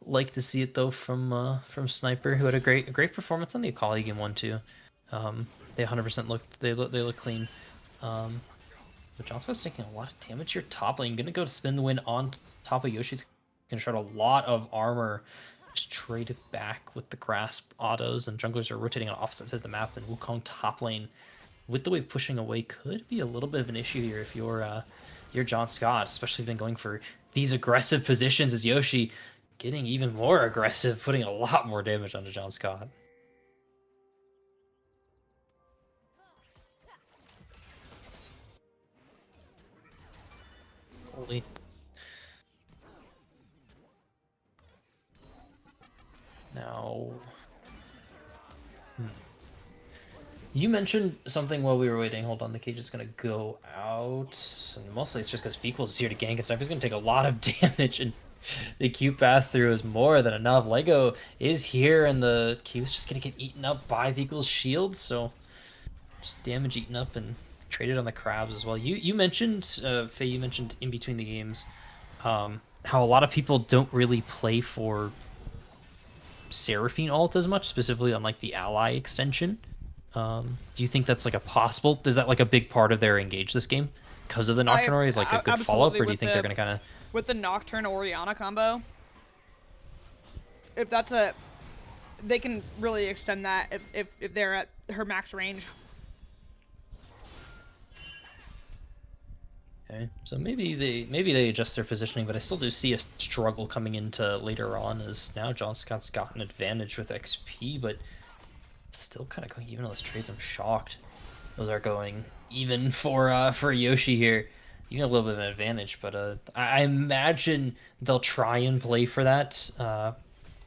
Like to see it though from Sniper, who had a great performance on the Akali game 1 too. They 100% look clean. But Johnson's taking a lot of damage here top lane. Gonna go to spin the win on top of Yoshi. It's gonna shred a lot of armor. Just trade it back with the grasp autos, and junglers are rotating on opposite sides of the map, and Wukong top lane with the wave pushing away could be a little bit of an issue here if you're John Scott, especially been going for these aggressive positions as Yoshi getting even more aggressive, putting a lot more damage onto John Scott. Holy. Now, you mentioned something while we were waiting. Hold on, the cage is gonna go out, and mostly it's just because Fequels is here to gank and stuff. He's gonna take a lot of damage, and the Q pass through is more than enough. Lego is here, and the Q is just gonna get eaten up by Fequels' shield, so just damage eaten up and traded on the crabs as well. You mentioned, Faye, you mentioned in between the games, how a lot of people don't really play for Seraphine ult as much, specifically on like the ally extension. Do you think that's like a possible? Is that like a big part of their engage this game because of the I Nocturne is like a good follow up, absolutely or do you think they're gonna kind of? with the Nocturne Orianna combo. If that's a, they can really extend that if they're at her max range. Okay, so maybe they adjust their positioning, but I still do see a struggle coming into later on as now John Scott's got an advantage with XP, but still kind of going even on those trades. I'm shocked those are going even for Yoshi here. even a little bit of an advantage. But I imagine they'll try and play for that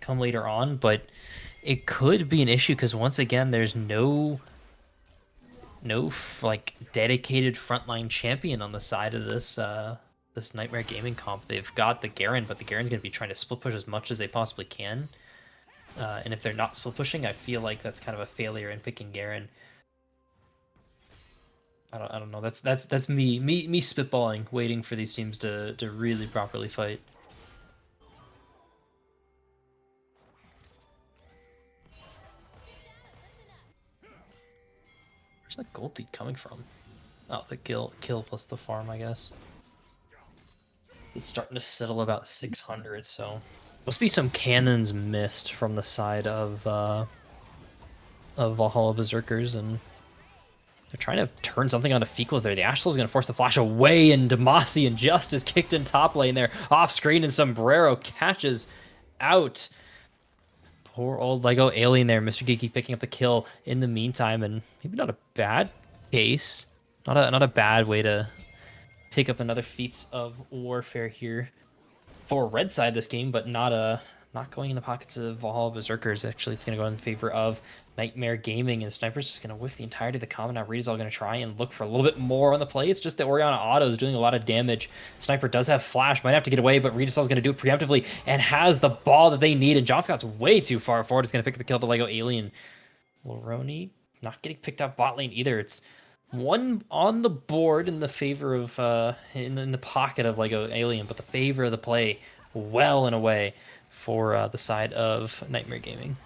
come later on. But it could be an issue because once again, there's no like dedicated frontline champion on the side of this Nightmare Gaming comp. They've got the Garen, but the Garen's going to be trying to split push as much as they possibly can. And if they're not split pushing, I feel like that's kind of a failure in picking Garen. I don't know. That's me spitballing, waiting for these teams to really properly fight. Where's that gold lead coming from? Oh, the kill plus the farm, I guess. It's starting to settle about 600, so must be some cannons missed from the side of Valhalla Berserkers, and they're trying to turn something onto Fekal's there. The Ashlow's going to force the flash away, and Demacian and just is kicked in top lane there. Off screen, and Sombrero catches out. Poor old Lego alien there. Mr. Geeky picking up the kill in the meantime, and maybe not a bad case. Not a bad way to take up another feats of warfare here for red side this game, but not going in the pockets of Valhalla Berserkers. Actually, it's going to go in favor of Nightmare Gaming, and Sniper's just going to whiff the entirety of the combo. Now Reed's all going to try and look for a little bit more on the play. It's just that Orianna Auto is doing a lot of damage. Sniper does have flash, might have to get away, but Reed's all going to do it preemptively and has the ball that they need, and John Scott's way too far forward. It's going to pick up the kill, the Lego Alien. Loroni not getting picked up bot lane either. It's one on the board in the favor of in the pocket of Lego Alien, but the favor of the play well and away for the side of Nightmare Gaming.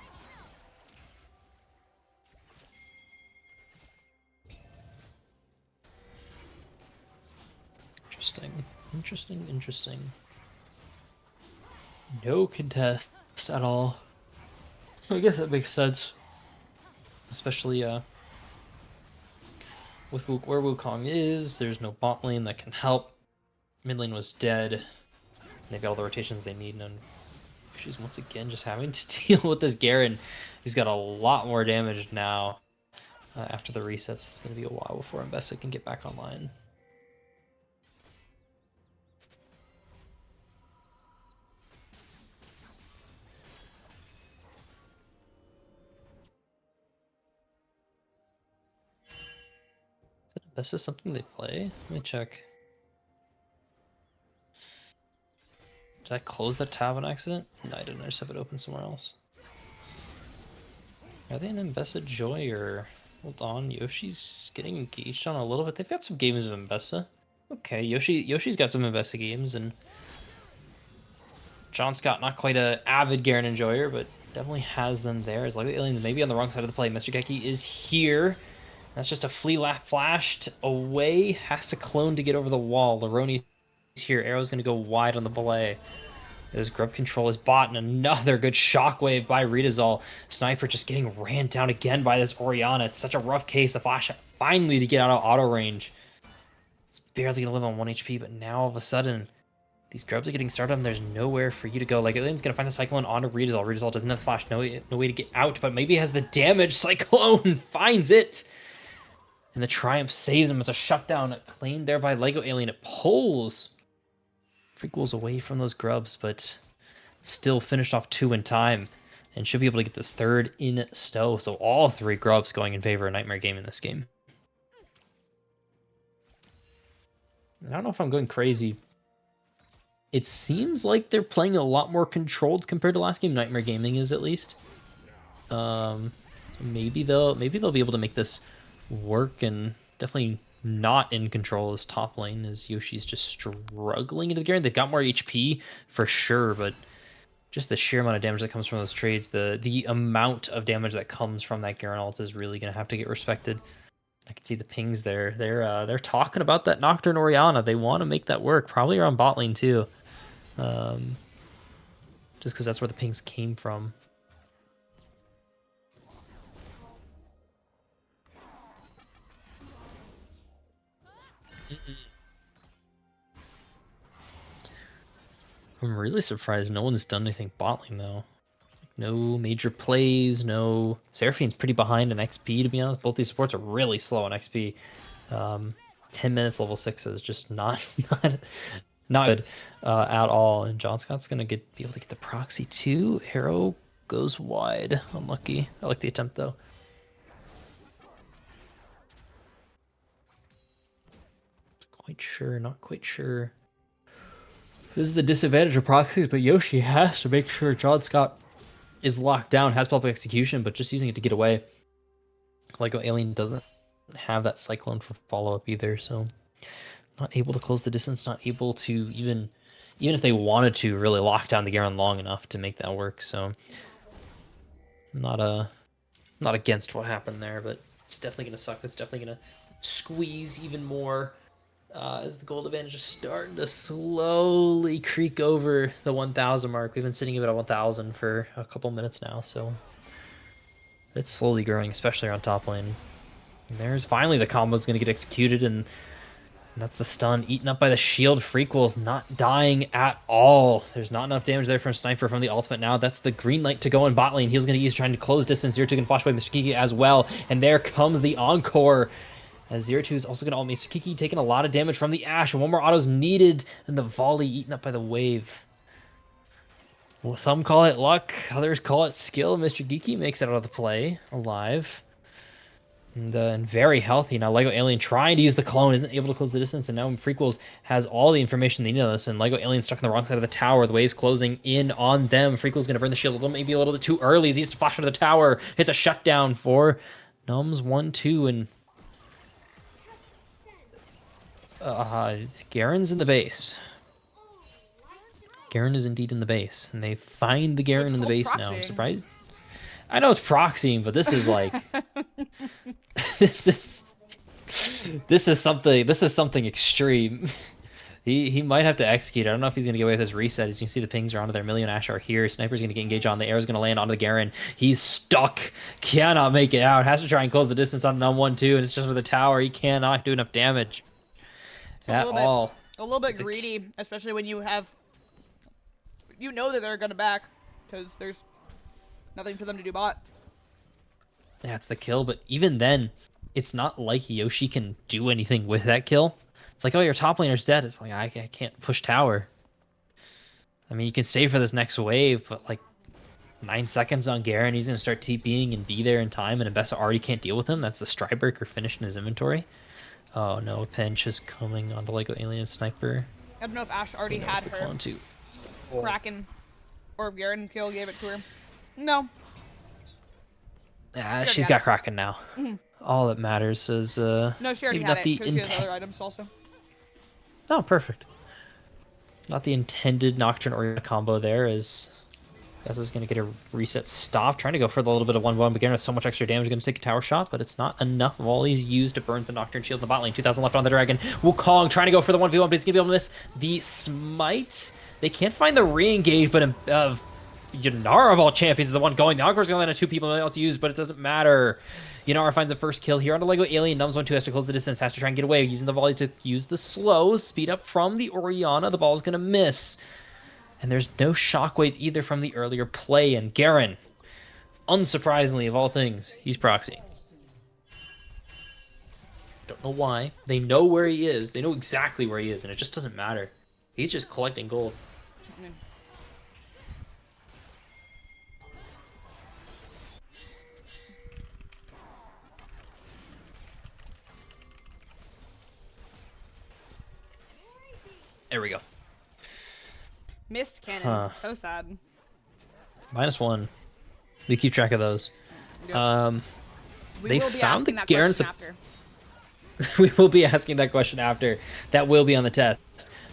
Interesting. No contest at all. I guess that makes sense, especially with where Wukong is. There's no bot lane that can help. Mid lane was dead. They've got all the rotations they need, and she's once again just having to deal with this Garen, who's got a lot more damage now. After the resets, it's going to be a while before Mbessa can get back online. Is Mbessa something they play? Let me check. Did I close that tab on accident? No, I didn't. I just have it open somewhere else. Are they an Mbessa Joy or... Hold on, Yoshi's getting engaged on a little bit. They've got some games of Mbessa. Okay, Yoshi's got some Mbessa games, and John Scott, not quite a avid Garen enjoyer, but definitely has them there. As like aliens maybe on the wrong side of the play. Mr. Geki is here. That's just a flea lap flashed away. Has to clone to get over the wall. Laroni's here. Arrow's going to go wide on the belay. His grub control is bot, and another good shockwave by Redazol. Sniper just getting ran down again by this Orianna. It's such a rough case. A flash finally to get out of auto range. It's barely going to live on 1 HP, but now all of a sudden, these grubs are getting started and there's nowhere for you to go. Like, Alien's going to find the Cyclone onto Redazol. Redazol doesn't have flash, no way to get out, but maybe has the damage. Cyclone finds it. And the Triumph saves him. It's a shutdown claimed there by Lego Alien. It pulls Frequels away from those grubs, but still finished off 2 in time and should be able to get this 3rd in stow. So all 3 grubs going in favor of Nightmare Game in this game. I don't know if I'm going crazy. It seems like they're playing a lot more controlled compared to last game. Nightmare Gaming is, at least. Maybe they'll be able to make this work, and definitely not in control as top lane, as Yoshi's just struggling into the Garen. They've got more HP for sure, but just the sheer amount of damage that comes from those trades, the amount of damage that comes from that Garen ult is really going to have to get respected. I can see the pings there. They're talking about that Nocturne Orianna. They want to make that work, probably around bot lane too. Just because that's where the pings came from. I'm really surprised no one's done anything bot lane though. No major plays, no... Seraphine's pretty behind in XP, to be honest. Both these supports are really slow on XP. 10 minutes level 6 is just not not good at all. And John Scott's gonna be able to get the proxy too. Arrow goes wide. Unlucky. I like the attempt though. Quite sure, not quite sure. This is the disadvantage of proxies, but Yoshi has to make sure John Scott is locked down, has public execution, but just using it to get away. Lego Alien doesn't have that Cyclone for follow-up either, so not able to close the distance, not able to even if they wanted to really lock down the Garen long enough to make that work. So not against what happened there, but it's definitely gonna suck. It's definitely gonna squeeze even more as the gold advantage is starting to slowly creak over the 1,000 mark. We've been sitting about 1,000 for a couple minutes now, so it's slowly growing, especially on top lane. And there's finally the combo's gonna get executed, and that's the stun eaten up by the shield. Frequel's not dying at all. There's not enough damage there from Sniper from the ultimate now. That's the green light to go in bot lane. He's going to use trying to close distance. Zero 2 can flash away Mr. Kiki as well. And there comes the encore. As Zero 2 is also going to ult Mr. Kiki, taking a lot of damage from the Ashe. One more auto's needed. And the volley eaten up by the wave. Well, some call it luck. Others call it skill. Mr. Kiki makes it out of the play alive. And very healthy. Now Lego Alien trying to use the clone, isn't able to close the distance, and now Frequels has all the information they need on this, and Lego Alien stuck on the wrong side of the tower. The wave's closing in on them. Frequels going to burn the shield maybe a little bit too early. He needs to flash out of the tower. Hits a shutdown for Nums 1-2, and Garen's in the base. Garen is indeed in the base, and they find the Garen in the base now. I'm surprised. I know it's proxying, but this is like this is something extreme. He might have to execute. I don't know if he's gonna get away with his reset. As you can see, the pings are onto their million Ashe are here. Sniper's gonna get engaged on. The arrow's gonna land onto the Garen. He's stuck. Cannot make it out. Has to try and close the distance on Num 1-2, and it's just with the tower. He cannot do enough damage at all. A little bit greedy, especially when you know that they're gonna back, because there's nothing for them to do bot. That's the kill, but even then, it's not like Yoshi can do anything with that kill. It's like, oh, your top laner's dead. It's like, I can't push tower. I mean, you can stay for this next wave, but like 9 seconds on Garen, he's going to start TPing and be there in time, and Abessa already can't deal with him. That's the Strybreaker finished in his inventory. Oh no, a pinch is coming onto Lego Alien Sniper. I don't know if Ashe already had her Kraken, or if Garen kill gave it to her. No. Yeah, she's got Kraken now. All that matters is no, she already had it because she has other items also. Oh, perfect. Not the intended Nocturne Orion combo there, as Bessa is going to get a reset stop. Trying to go for the little bit of 1-1, but Garen has so much extra damage, going to take a tower shot, but it's not enough. Volley's used to burn the Nocturne shield in the bot lane. 2,000 left on the Dragon. Wukong trying to go for the 1v1, but he's going to be able to miss the smite. They can't find the re-engage, but Yunara of all champions is the one going. The Encore's going to land on 2 people else to use, but it doesn't matter. Yunara finds the first kill here on the Lego Alien. Nums 1-2 has to close the distance, has to try and get away, using the volley to use the slow speed up from the Orianna. The ball's going to miss. And there's no shockwave either from the earlier play. And Garen, unsurprisingly, of all things, he's proxying. Don't know why. They know where he is. They know exactly where he is, and it just doesn't matter. He's just collecting gold. There we go. Missed cannon. So sad. -1. We keep track of those. Yep. They found the Garen. We will be asking that question after. That will be on the test.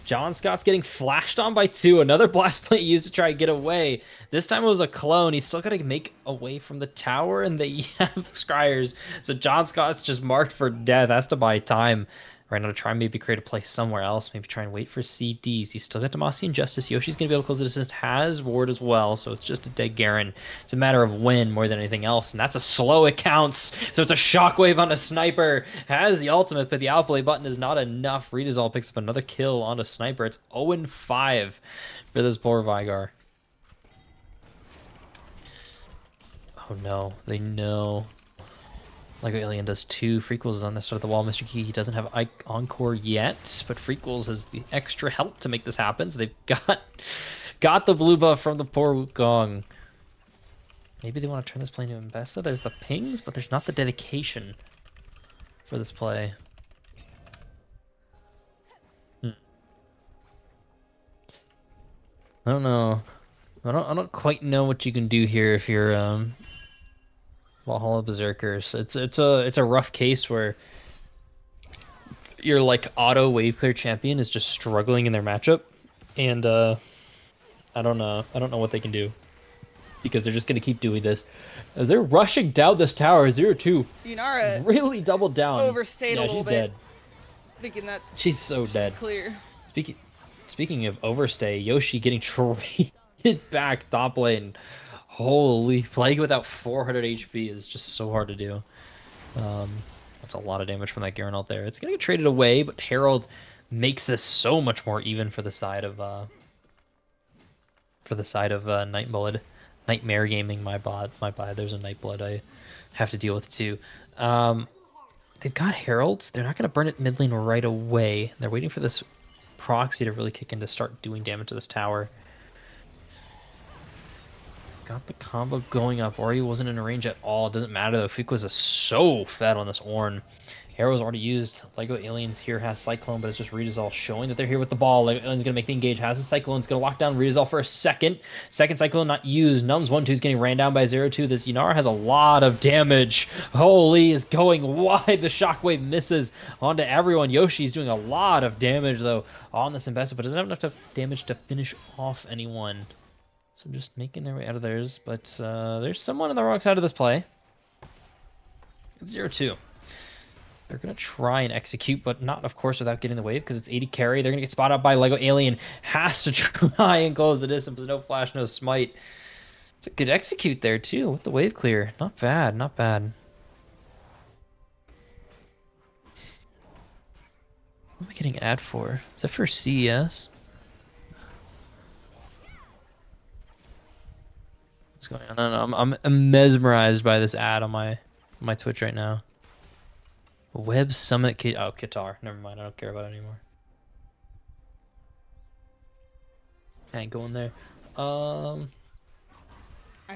John Scott's getting flashed on by 2. Another blast plate used to try and get away. This time it was a clone. He's still got to make away from the tower, and they have Scryers. So John Scott's just marked for death. Has to buy time right now to try and maybe create a play somewhere else. Maybe try and wait for CDs. He's still got Demacia and Justice. Yoshi's going to be able to close the distance. Has Ward as well, so it's just a dead Garen. It's a matter of when more than anything else, and that's a slow it counts. So it's a shockwave on a Sniper. Has the ultimate, but the outplay button is not enough. Redissolve picks up another kill on a Sniper. It's 0-5 for this poor Vigar. Oh no, they know. Lego Alien does 2. Freakles is on this side of the wall. Mr. Kiki doesn't have Encore yet, but Freakles has the extra help to make this happen. So they've got the blue buff from the poor Wukong. Maybe they want to turn this play into Mbessa. There's the pings, but there's not the dedication for this play. I don't know. I don't quite know what you can do here if you're Valhalla Berserkers. It's a rough case where your like auto wave clear champion is just struggling in their matchup, and I don't know. I don't know what they can do because they're just gonna keep doing this as they're rushing down this tower. 0-2. Yunara Really doubled down. overstayed a little she's bit, dead. thinking that She's so dead. clear. Speaking of overstay, Yoshi getting traded back top lane. Holy, playing without 400 HP is just so hard to do. That's a lot of damage from that Garen ult there. It's gonna get traded away, but Herald makes this so much more even for the side of Nightblood. Nightmare Gaming, my bad. There's a Nightblood I have to deal with too. They've got Heralds. They're not gonna burn it mid lane right away. They're waiting for this proxy to really kick in to start doing damage to this tower. Got the combo going up. Ori wasn't in range at all. It doesn't matter though. Fuqua's is so fed on this Ornn. Arrow's already used. Lego Aliens here has Cyclone, but it's just Redisol showing that they're here with the ball. Lego Aliens going to make the engage. Has the Cyclone. It's going to lock down Redisol for a second. Second Cyclone not used. Nums 1-2 is getting ran down by 0-2. This Yunara has a lot of damage. Holy is going wide. The Shockwave misses onto everyone. Yoshi's doing a lot of damage though on this Mbessa, but doesn't have enough damage to finish off anyone. So just making their way out of theirs, but there's someone on the wrong side of this play. It's 0-2. They're going to try and execute, but not, of course, without getting the wave, because it's 80 carry. They're going to get spotted up by Lego Alien. Has to try and close the distance. No flash, no smite. It's a good execute there, too, with the wave clear. Not bad, not bad. What am I getting an ad for? Is that for CES? What's going on? I don't know. I'm mesmerized by this ad on my Twitch right now. Web Summit Qatar. Never mind. I don't care about it anymore. I ain't going there. I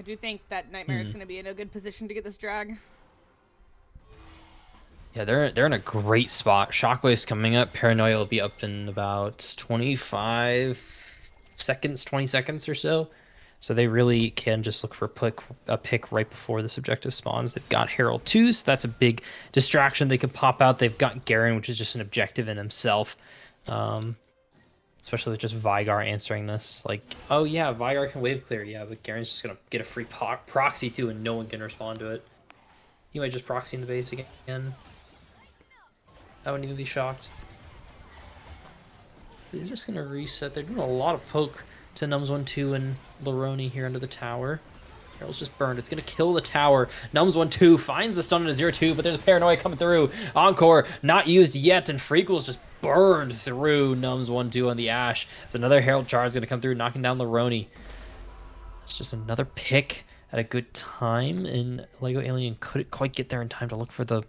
do think that Nightmare is going to be in a good position to get this drag. Yeah, they're in a great spot. Shockwave's coming up. Paranoia will be up in about 25 seconds, 20 seconds or so. So they really can just look for a pick right before this objective spawns. They've got Herald 2, so that's a big distraction they could pop out. They've got Garen, which is just an objective in himself. Especially with just Vygar answering this. Like, oh yeah, Vygar can wave clear. Yeah, but Garen's just going to get a free proxy too, and no one can respond to it. He might just proxy in the base again. I wouldn't even be shocked. He's just going to reset. They're doing a lot of poke to Nums 1-2 and Laroni here under the tower. Herald's just burned. It's going to kill the tower. Nums 1-2 finds the stun on a 0-2, but there's a Paranoia coming through. Encore not used yet, and Freakle's just burned through Nums 1-2 on the Ashe. It's another Herald charge going to come through, knocking down Laroni. It's just another pick at a good time, and Lego Alien couldn't quite get there in time to look for the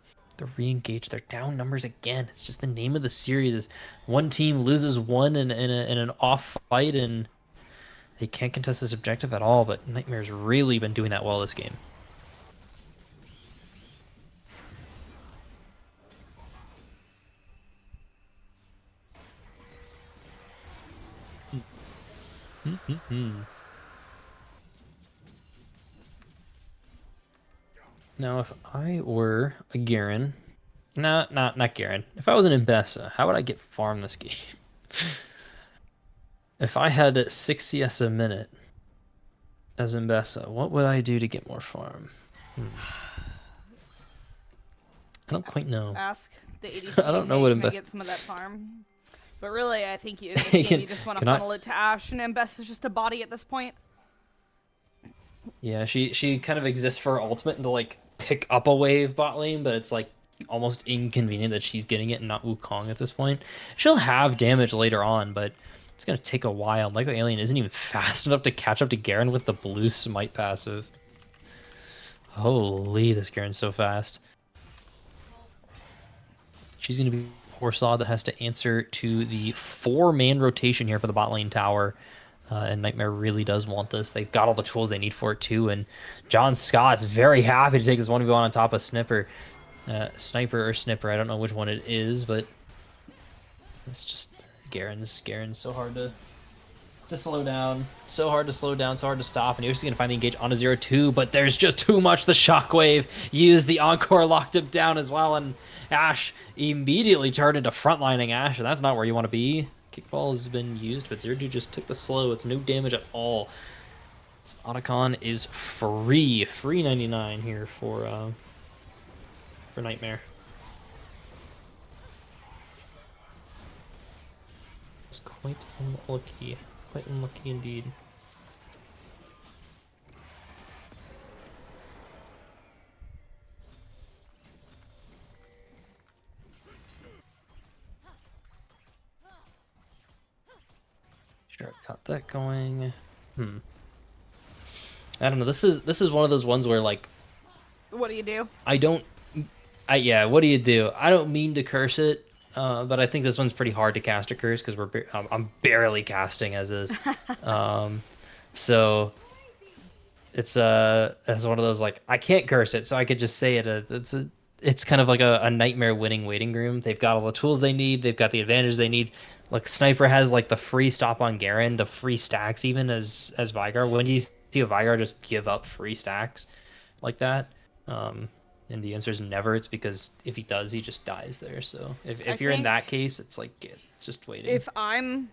re-engage. They're down numbers again. It's just the name of the series is one team loses one in an off fight, and they can't contest this objective at all, but Nightmare's really been doing that well this game. Now, if I were a Garen, not Garen. If I was an Mbessa, how would I get farm this game? If I had 6 CS a minute as Mbessa, what would I do to get more farm? I don't quite know. Ask the ADC. I don't know what Mbessa Mbessa... get some of that farm. But really, I think in this game, you just want to funnel it to Ashe, and Mbessa's just a body at this point. Yeah, she kind of exists for her ultimate and to like pick up a wave bot lane, but it's like almost inconvenient that she's getting it and not Wukong at this point. She'll have damage later on, but it's gonna take a while. Lego Alien isn't even fast enough to catch up to Garen with the blue smite passive. Holy, this Garen's so fast. She's going to be Horsaw that has to answer to the 4-man rotation here for the bot lane tower. And Nightmare really does want this. They've got all the tools they need for it too. And John Scott's very happy to take this 1v1 on top of Snipper. Sniper or Snipper, I don't know which one it is, but it's just Garen's so hard to slow down. So hard to slow down, so hard to stop. And Yoshi's going to finally engage on a 0-2, but there's just too much. The Shockwave used, the Encore locked him down as well, and Ashe immediately turned into frontlining Ashe, and that's not where you want to be. Kickball has been used, but 0-2 just took the slow. It's no damage at all. Otacon is free 99 here for Nightmare. It's quite unlucky. Quite unlucky indeed. Sure, got that going. I don't know. This is one of those ones where, like, What do you do? Yeah. What do you do? I don't mean to curse it, but I think this one's pretty hard to cast a curse because I'm barely casting as is. So it's one of those, like, I can't curse it, so I could just say it. It's kind of like a Nightmare winning waiting room. They've got all the tools they need. They've got the advantage they need. Like, Sniper has, like, the free stop on Garen, the free stacks even as Veigar. When do you see a Veigar just give up free stacks like that? And the answer is never. It's because if he does, he just dies there. So if you're in that case, it's like, it's just waiting. If I'm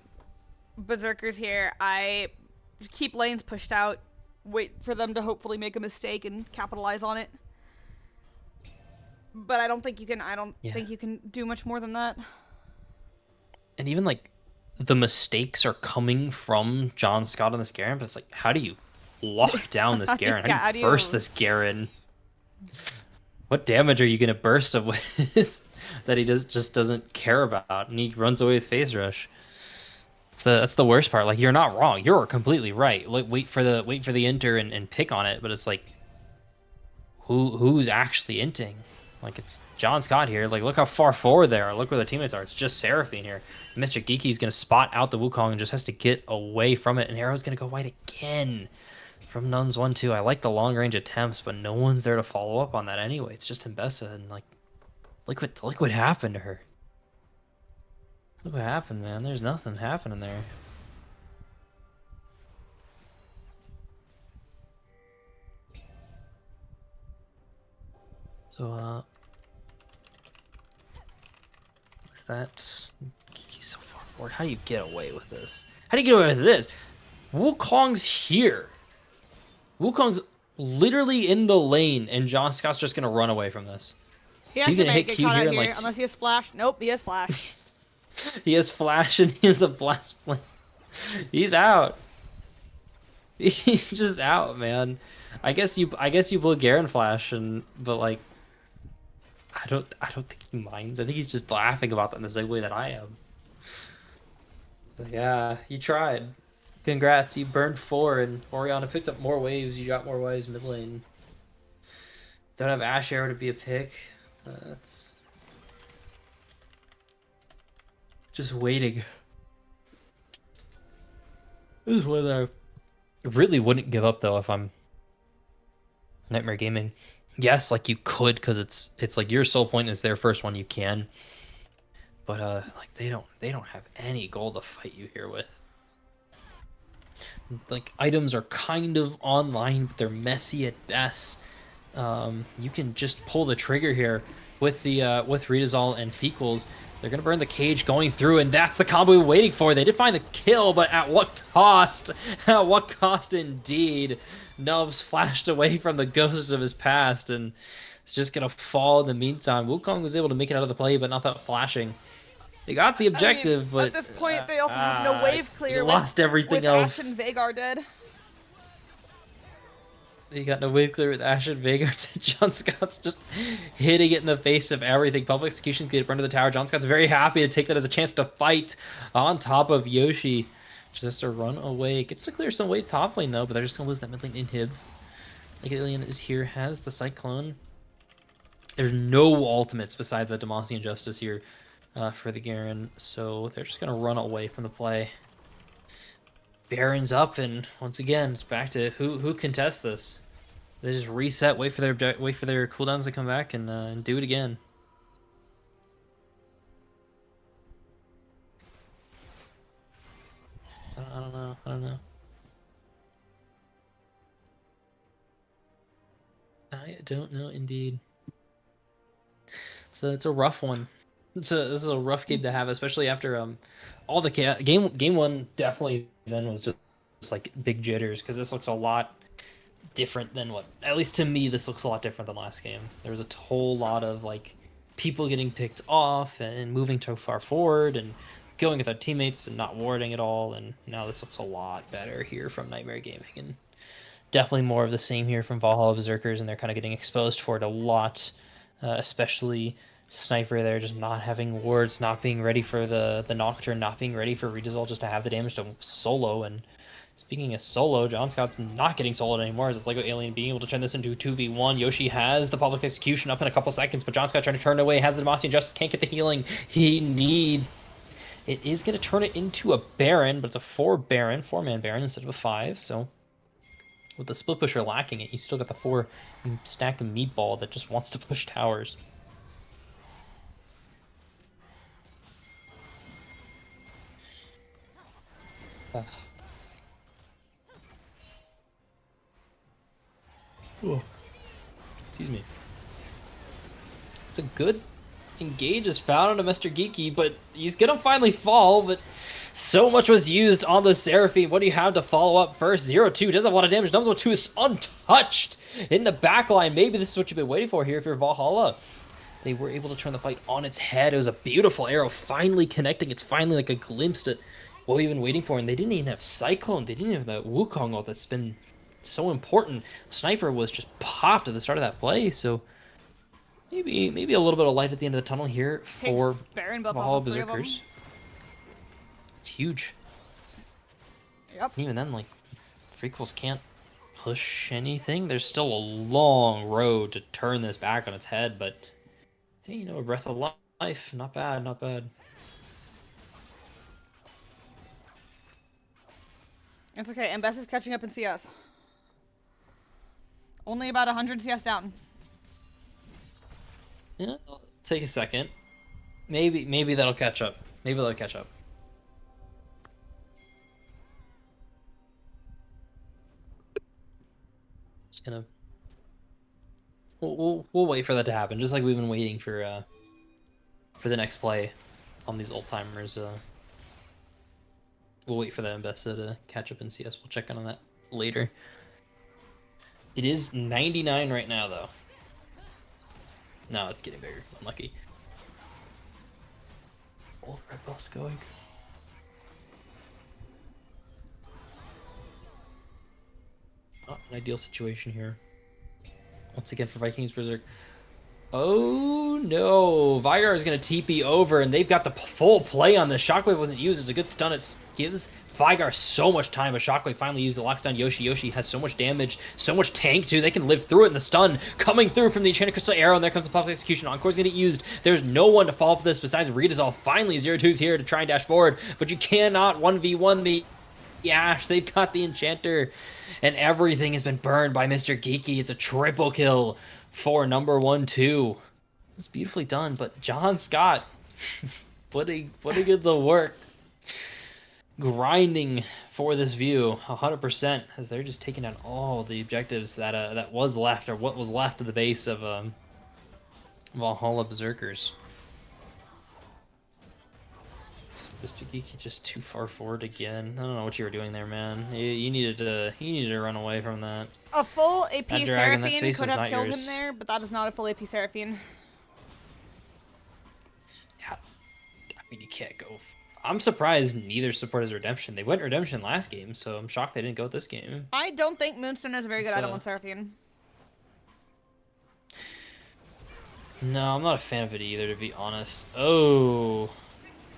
Berserkers here, I keep lanes pushed out, wait for them to hopefully make a mistake and capitalize on it. But I don't think you can. Think you can do much more than that. And even, like, the mistakes are coming from John Scott on this Garen, but it's like, how do you lock down this Garen? How do you burst this Garen? What damage are you going to burst him with that he just doesn't care about? And he runs away with Phase Rush. That's the worst part. Like, you're not wrong. You're completely right. Like, wait for the enter and pick on it, but it's like, who's actually inting? Like, it's John Scott here. Like, look how far forward they are. Look where the teammates are. It's just Seraphine here. Mr. Geeky's going to spot out the Wukong and just has to get away from it. And Arrow's going to go white again from Nuns 1-2. I like the long-range attempts, but no one's there to follow up on that anyway. It's just Mbessa, and, like, look what happened to her. Look what happened, man. There's nothing happening there. So, that he's so far forward. How do you get away with this? How do you get away with this? Wukong's here. Wukong's literally in the lane, and John Scott's just gonna run away from this. He's gonna hit Q here, like, unless he has flash. Nope, he has flash. He has flash and he has a blast flame. He's out. He's just out, man. I guess you blow Garen flash, but, like, I don't think he minds. I think he's just laughing about that in the same way that I am. But yeah, you tried. Congrats, you burned 4, and Orianna picked up more waves. You got more waves mid lane. Don't have Ashe Arrow to be a pick. That's just waiting. This is one I really wouldn't give up though if I'm Nightmare Gaming. Yes, like, you could, because it's like your soul point is their first one you can. But like, they don't have any goal to fight you here with. Like, items are kind of online, but they're messy at best. You can just pull the trigger here with Retazol and Fecals. They're gonna burn the cage going through, and that's the combo we were waiting for. They did find the kill, but at what cost? At what cost indeed? Nubs flashed away from the ghosts of his past, and it's just gonna fall in the meantime. Wukong was able to make it out of the play, but not that flashing. They got the objective, but at this point they also have no wave clear. Lost everything else. Ashe and Veigar dead. They got no wave clear with Ashe and Veigar. John Scott's just hitting it in the face of everything. Public execution get run to the tower. John Scott's very happy to take that as a chance to fight on top of Yoshi. Just to run away. Gets to clear some wave top lane though, but they're just gonna lose that mid lane inhib. Like, Alien is here, has the Cyclone. There's no ultimates besides that Demacian Justice here for the Garen, so they're just gonna run away from the play. Baron's up, and once again, it's back to who contests this. They just reset, wait for their cooldowns to come back, and do it again. I don't know. I don't know. I don't know, indeed. It's a rough one. This is a rough game to have, especially after all the game one definitely then was just like big jitters because this looks a lot different than what, at least to me, this looks a lot different than last game. There was a whole lot of like people getting picked off and moving too far forward and going with their teammates and not warding at all, and now this looks a lot better here from Nightmare Gaming, and definitely more of the same here from Valhalla Berserkers, and they're kind of getting exposed for it a lot, especially Sniper there just not having wards, not being ready for the Nocturne, not being ready for Redissolve just to have the damage to solo. And speaking of solo, John Scott's not getting soloed anymore as Lego Alien being able to turn this into a 2v1. Yoshi has the public execution up in a couple seconds, but John Scott trying to turn it away, has the Demacian Justice, can't get the healing he needs. It is going to turn it into a Baron, but it's a 4-man Baron instead of a 5, so with the split pusher lacking it, you still got the 4 stack of meatball that just wants to push towers. Excuse me. It's a good engage is found on a Mr. Geeky, but he's gonna finally fall, but so much was used on the Seraphine. What do you have to follow up first? 0-2 does have a lot of damage. Number 2 is untouched in the backline. Maybe this is what you've been waiting for here if you're Valhalla. They were able to turn the fight on its head. It was a beautiful arrow finally connecting. It's finally like a glimpse at what we've been waiting for. And they didn't even have Cyclone. They didn't have that Wukong ult that's been so important. Sniper was just popped at the start of that play. So maybe a little bit of light at the end of the tunnel here for Valhalla Berserkers. It's huge. Yep. And even then, like, Frequels can't push anything. There's still a long road to turn this back on its head, but hey, you know, a breath of life. Not bad, not bad. It's okay. Mbess is catching up in CS. Only about 100 CS down. Yeah, it'll take a second. Maybe that'll catch up. Maybe that'll catch up. Just gonna we'll wait for that to happen, just like we've been waiting for the next play on these old timers. We'll wait for the Mbessa to catch up in CS. We'll check in on that later. It is 99 right now, though. No, it's getting bigger. Unlucky. Old red bus going. Not an ideal situation here. Once again for Vikings Berserk. Oh no! Vigar is going to TP over, and they've got the full play on this. Shockwave wasn't used. It's a good stun. It gives Vigar so much time, but Shockwave finally used it. Locks down Yoshi. Yoshi has so much damage, so much tank too. They can live through it, and the stun coming through from the Enchanted Crystal Arrow, and there comes the public execution. Encore's going to get used. There's no one to follow up this besides Redissolve. Finally, 0-2's here to try and dash forward, but you cannot 1v1 the Ashe. They've got the Enchanter, and everything has been burned by Mr. Geeky. It's a triple kill for number 1-2. It's beautifully done, but John Scott putting in the work, grinding for this view 100%, as they're just taking down all the objectives that was left, or what was left of the base of Valhalla Berserkers. Mr. Geeky just too far forward again. I don't know what you were doing there, man. You needed to run away from that. A full AP dragon, Seraphine could have killed yours. him there, but that is not a full AP Seraphine. Yeah, I mean, you can't go. I'm surprised neither support has Redemption. They went Redemption last game, so I'm shocked they didn't go this game. I don't think Moonstone is a very good item on Seraphine. No, I'm not a fan of it either, to be honest. Oh.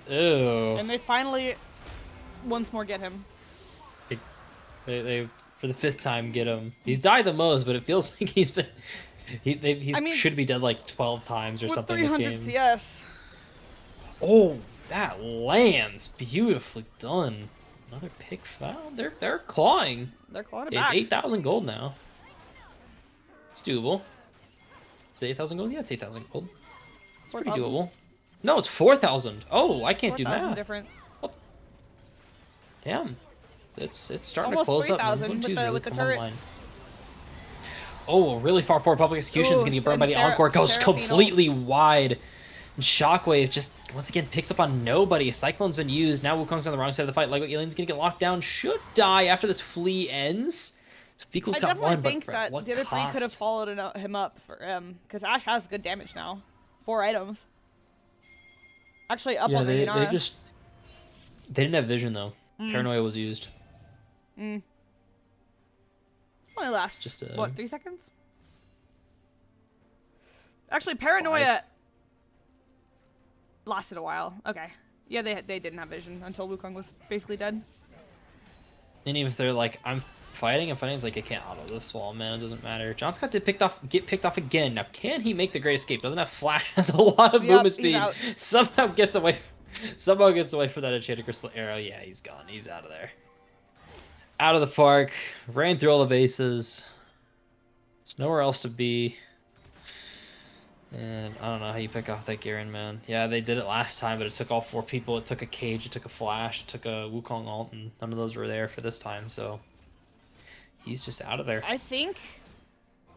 Ew. And they finally once more get him. They for the 5th time get him. He's died the most, but it feels like he's been He I mean, should be dead like 12 times or with something this 300 game. CS. Oh, that lands. Beautifully done. Another pick foul. They're clawing. They're clawing it It's back. 8,000 gold now. It's doable. Is it 8,000 gold? Yeah, it's 8,000 gold. It's pretty 4,000. doable. No, it's 4,000. Oh, I can't do 4,000 math. different. Oh, damn. It's starting to Almost close up. 3,000 with the Come turrets. online. Oh, really far forward public execution is Ooh, going to get burned by the and Encore. Goes Seraphine completely wide. And Shockwave just, once again, picks up on nobody. Cyclone's been used. Now Wukong's on the wrong side of the fight. Lego Alien's going to get locked down. Should die after this flea ends. Fekal's I got definitely one, think but that what the other three could have cost? followed him up for because Ash has good damage now. 4 items. Actually, up Yeah, on the they Inara. just... They didn't have vision, though. Paranoia was used. Only lasts, Just, what, 3 seconds? Actually, Paranoia lasted a while. Okay. Yeah, they didn't have vision until Wukong was basically dead. And even if they're like, I'm fighting, it's like, I can't auto this wall, man. It doesn't matter. John's got to get picked off again. Now, can he make the Great Escape? Doesn't have flash, has a lot of movement he's speed. out. Somehow gets away for that enchanted crystal arrow. Yeah, he's gone. He's out of there. Out of the park. Ran through all the bases. There's nowhere else to be. And I don't know how you pick off that Garen, man. Yeah, they did it last time, but it took all 4 people. It took a Cage, it took a Flash, it took a Wukong ult, and none of those were there for this time, so he's just out of there. I think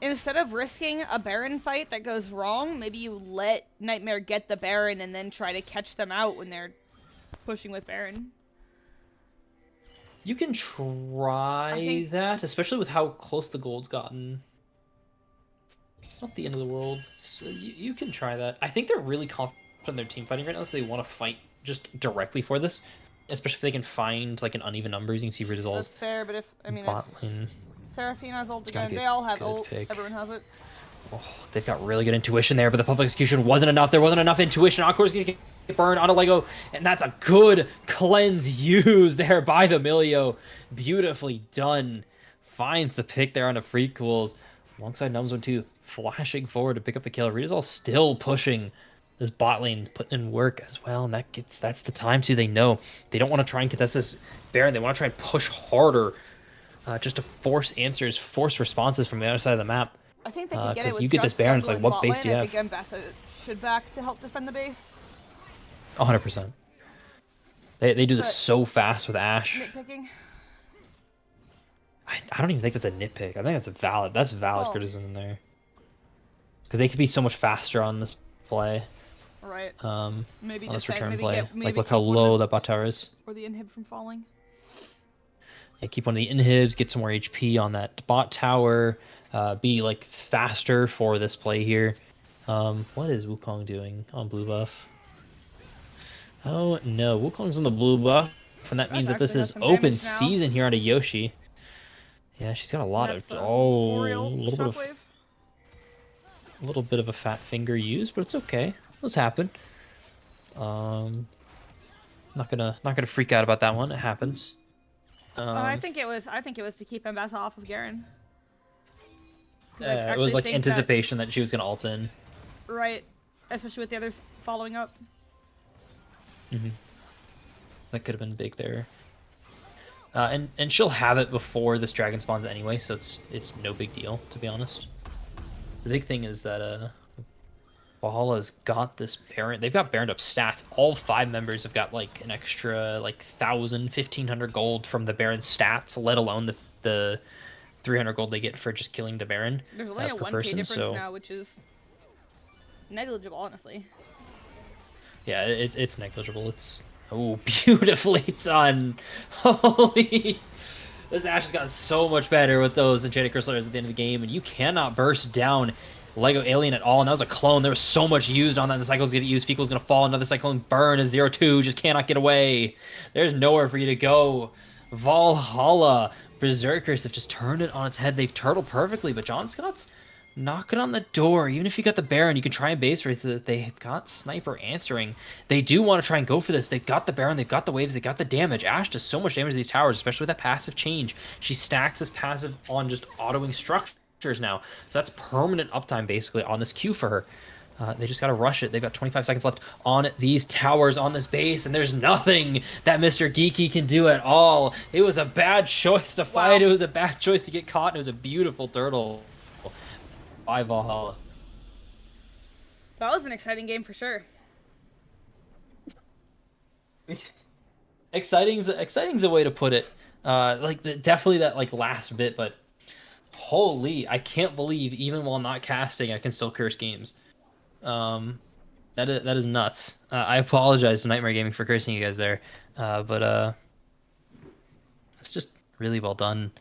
instead of risking a Baron fight that goes wrong, maybe you let Nightmare get the Baron and then try to catch them out when they're pushing with Baron. You can try that, especially with how close the gold's gotten. It's not the end of the world. So you can try that. I think they're really confident in their team fighting right now, so they want to fight just directly for this. Especially if they can find like an uneven numbers. You can see Rizal's That's fair, but if bot lane. Seraphine has ult gotta again, be they a all have good ult. pick. Everyone has it. Oh, they've got really good intuition there, but the public execution wasn't enough. There wasn't enough intuition. Encore's gonna get burned on a Lego, and that's a good cleanse used there by the Milio. Beautifully done. Finds the pick there on the free cools. Alongside Numbs 1-2, flashing forward to pick up the kill. Reed is all still pushing this bot lane, putting in work as well, and that's the time too. They know they don't want to try and contest this Baron. They want to try and push harder, just to force answers, force responses from the other side of the map. I think they can get it Because with you get this just Baron, it's jungle like, and what bot base lane. do you I have? think Mbessa should back to help defend the base. 100%. They do this But so fast with Ashe. nitpicking. I don't even think that's a nitpick. I think that's valid Oh. criticism there. Because they could be so much faster on this play. Right. Maybe On this defend, return maybe play. get, maybe Like, look how keep one low of that bot tower is. or the inhib from falling. Yeah, keep one of the inhibs, get some more HP on that bot tower, be like faster for this play here. What is Wukong doing on blue buff? Oh no, Wukong's on the blue buff, and that means that this actually has is some open damage now. season here on a Yoshi. Yeah, she's got a lot of That's a Boreal little bit of a fat finger used, but it's okay. Those happen. Not gonna freak out about that one. It happens. I think it was to keep Mbessa off of Garen. 'Cause I It actually was like think anticipation that she was gonna ult in. right, especially with the others following up. That could have been big there. And she'll have it before this dragon spawns anyway, so it's no big deal, to be honest. The big thing is that Valhalla's got this Baron. They've got Baroned up stats. All 5 members have got like an extra like 1,000, 1,500 gold from the Baron stats, let alone the 300 gold they get for just killing the Baron. There's only a per 1k person, difference so... now, which is negligible, honestly. Yeah, it's negligible. It's beautifully done. Holy, this Ashe has gotten so much better with those enchanted crystal arrows at the end of the game, and you cannot burst down Lego Alien at all. And that was a clone. There was so much used on that. The cycle's gonna get used. Fecal's gonna fall. Another cyclone burn. A 0-2 just cannot get away. There's nowhere for you to go. Valhalla. Berserkers have just turned it on its head. They've turtled perfectly, but John Scott's knocking on the door. Even if you got the Baron, you can try and base race it. They've got Sniper answering. They do want to try and go for this. They've got the Baron, they've got the waves, they've got the damage. Ashe does so much damage to these towers, especially with that passive change. She stacks this passive on just autoing structures. now. So that's permanent uptime basically on this queue for her. They just got to rush it. They've got 25 seconds left on these towers on this base, and there's nothing that Mr. Geeky can do at all. It was a bad choice to fight. Wow. It was a bad choice to get caught, and it was a beautiful turtle by Valhalla. That was an exciting game for sure. Exciting's a way to put it. Definitely that like last bit, but holy, I can't believe even while not casting, I can still curse games. Um, that is nuts. I apologize to Nightmare Gaming for cursing you guys there, but it's just really well done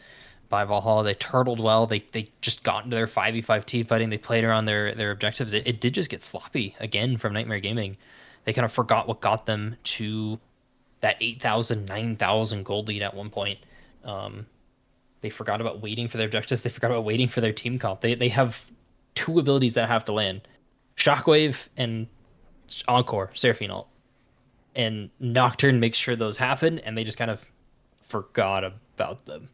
by Valhalla. They turtled well. They just got into their 5v5 team fighting. They played around their objectives. It did just get sloppy again from Nightmare Gaming. They kind of forgot what got them to that 8,000, 9,000 gold lead at one point. Um, they forgot about waiting for their objectives. They forgot about waiting for their team comp. They have two abilities that have to land: Shockwave and Encore, Seraphine ult. And Nocturne makes sure those happen, and they just kind of forgot about them.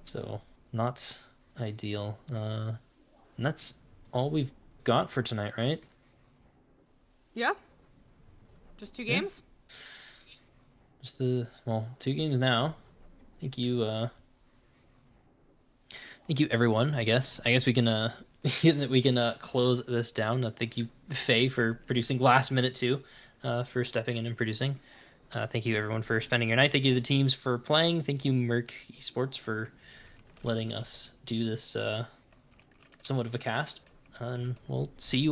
So not ideal. And that's all we've got for tonight, right? Yeah. Just two Yeah. games? Just two games now. Thank you, thank you everyone, I guess. I guess we can we can close this down. Thank you, Faye, for producing last minute too, for stepping in and producing. Thank you everyone for spending your night. Thank you to the teams for playing. Thank you, Murk Esports, for letting us do this somewhat of a cast. And we'll see you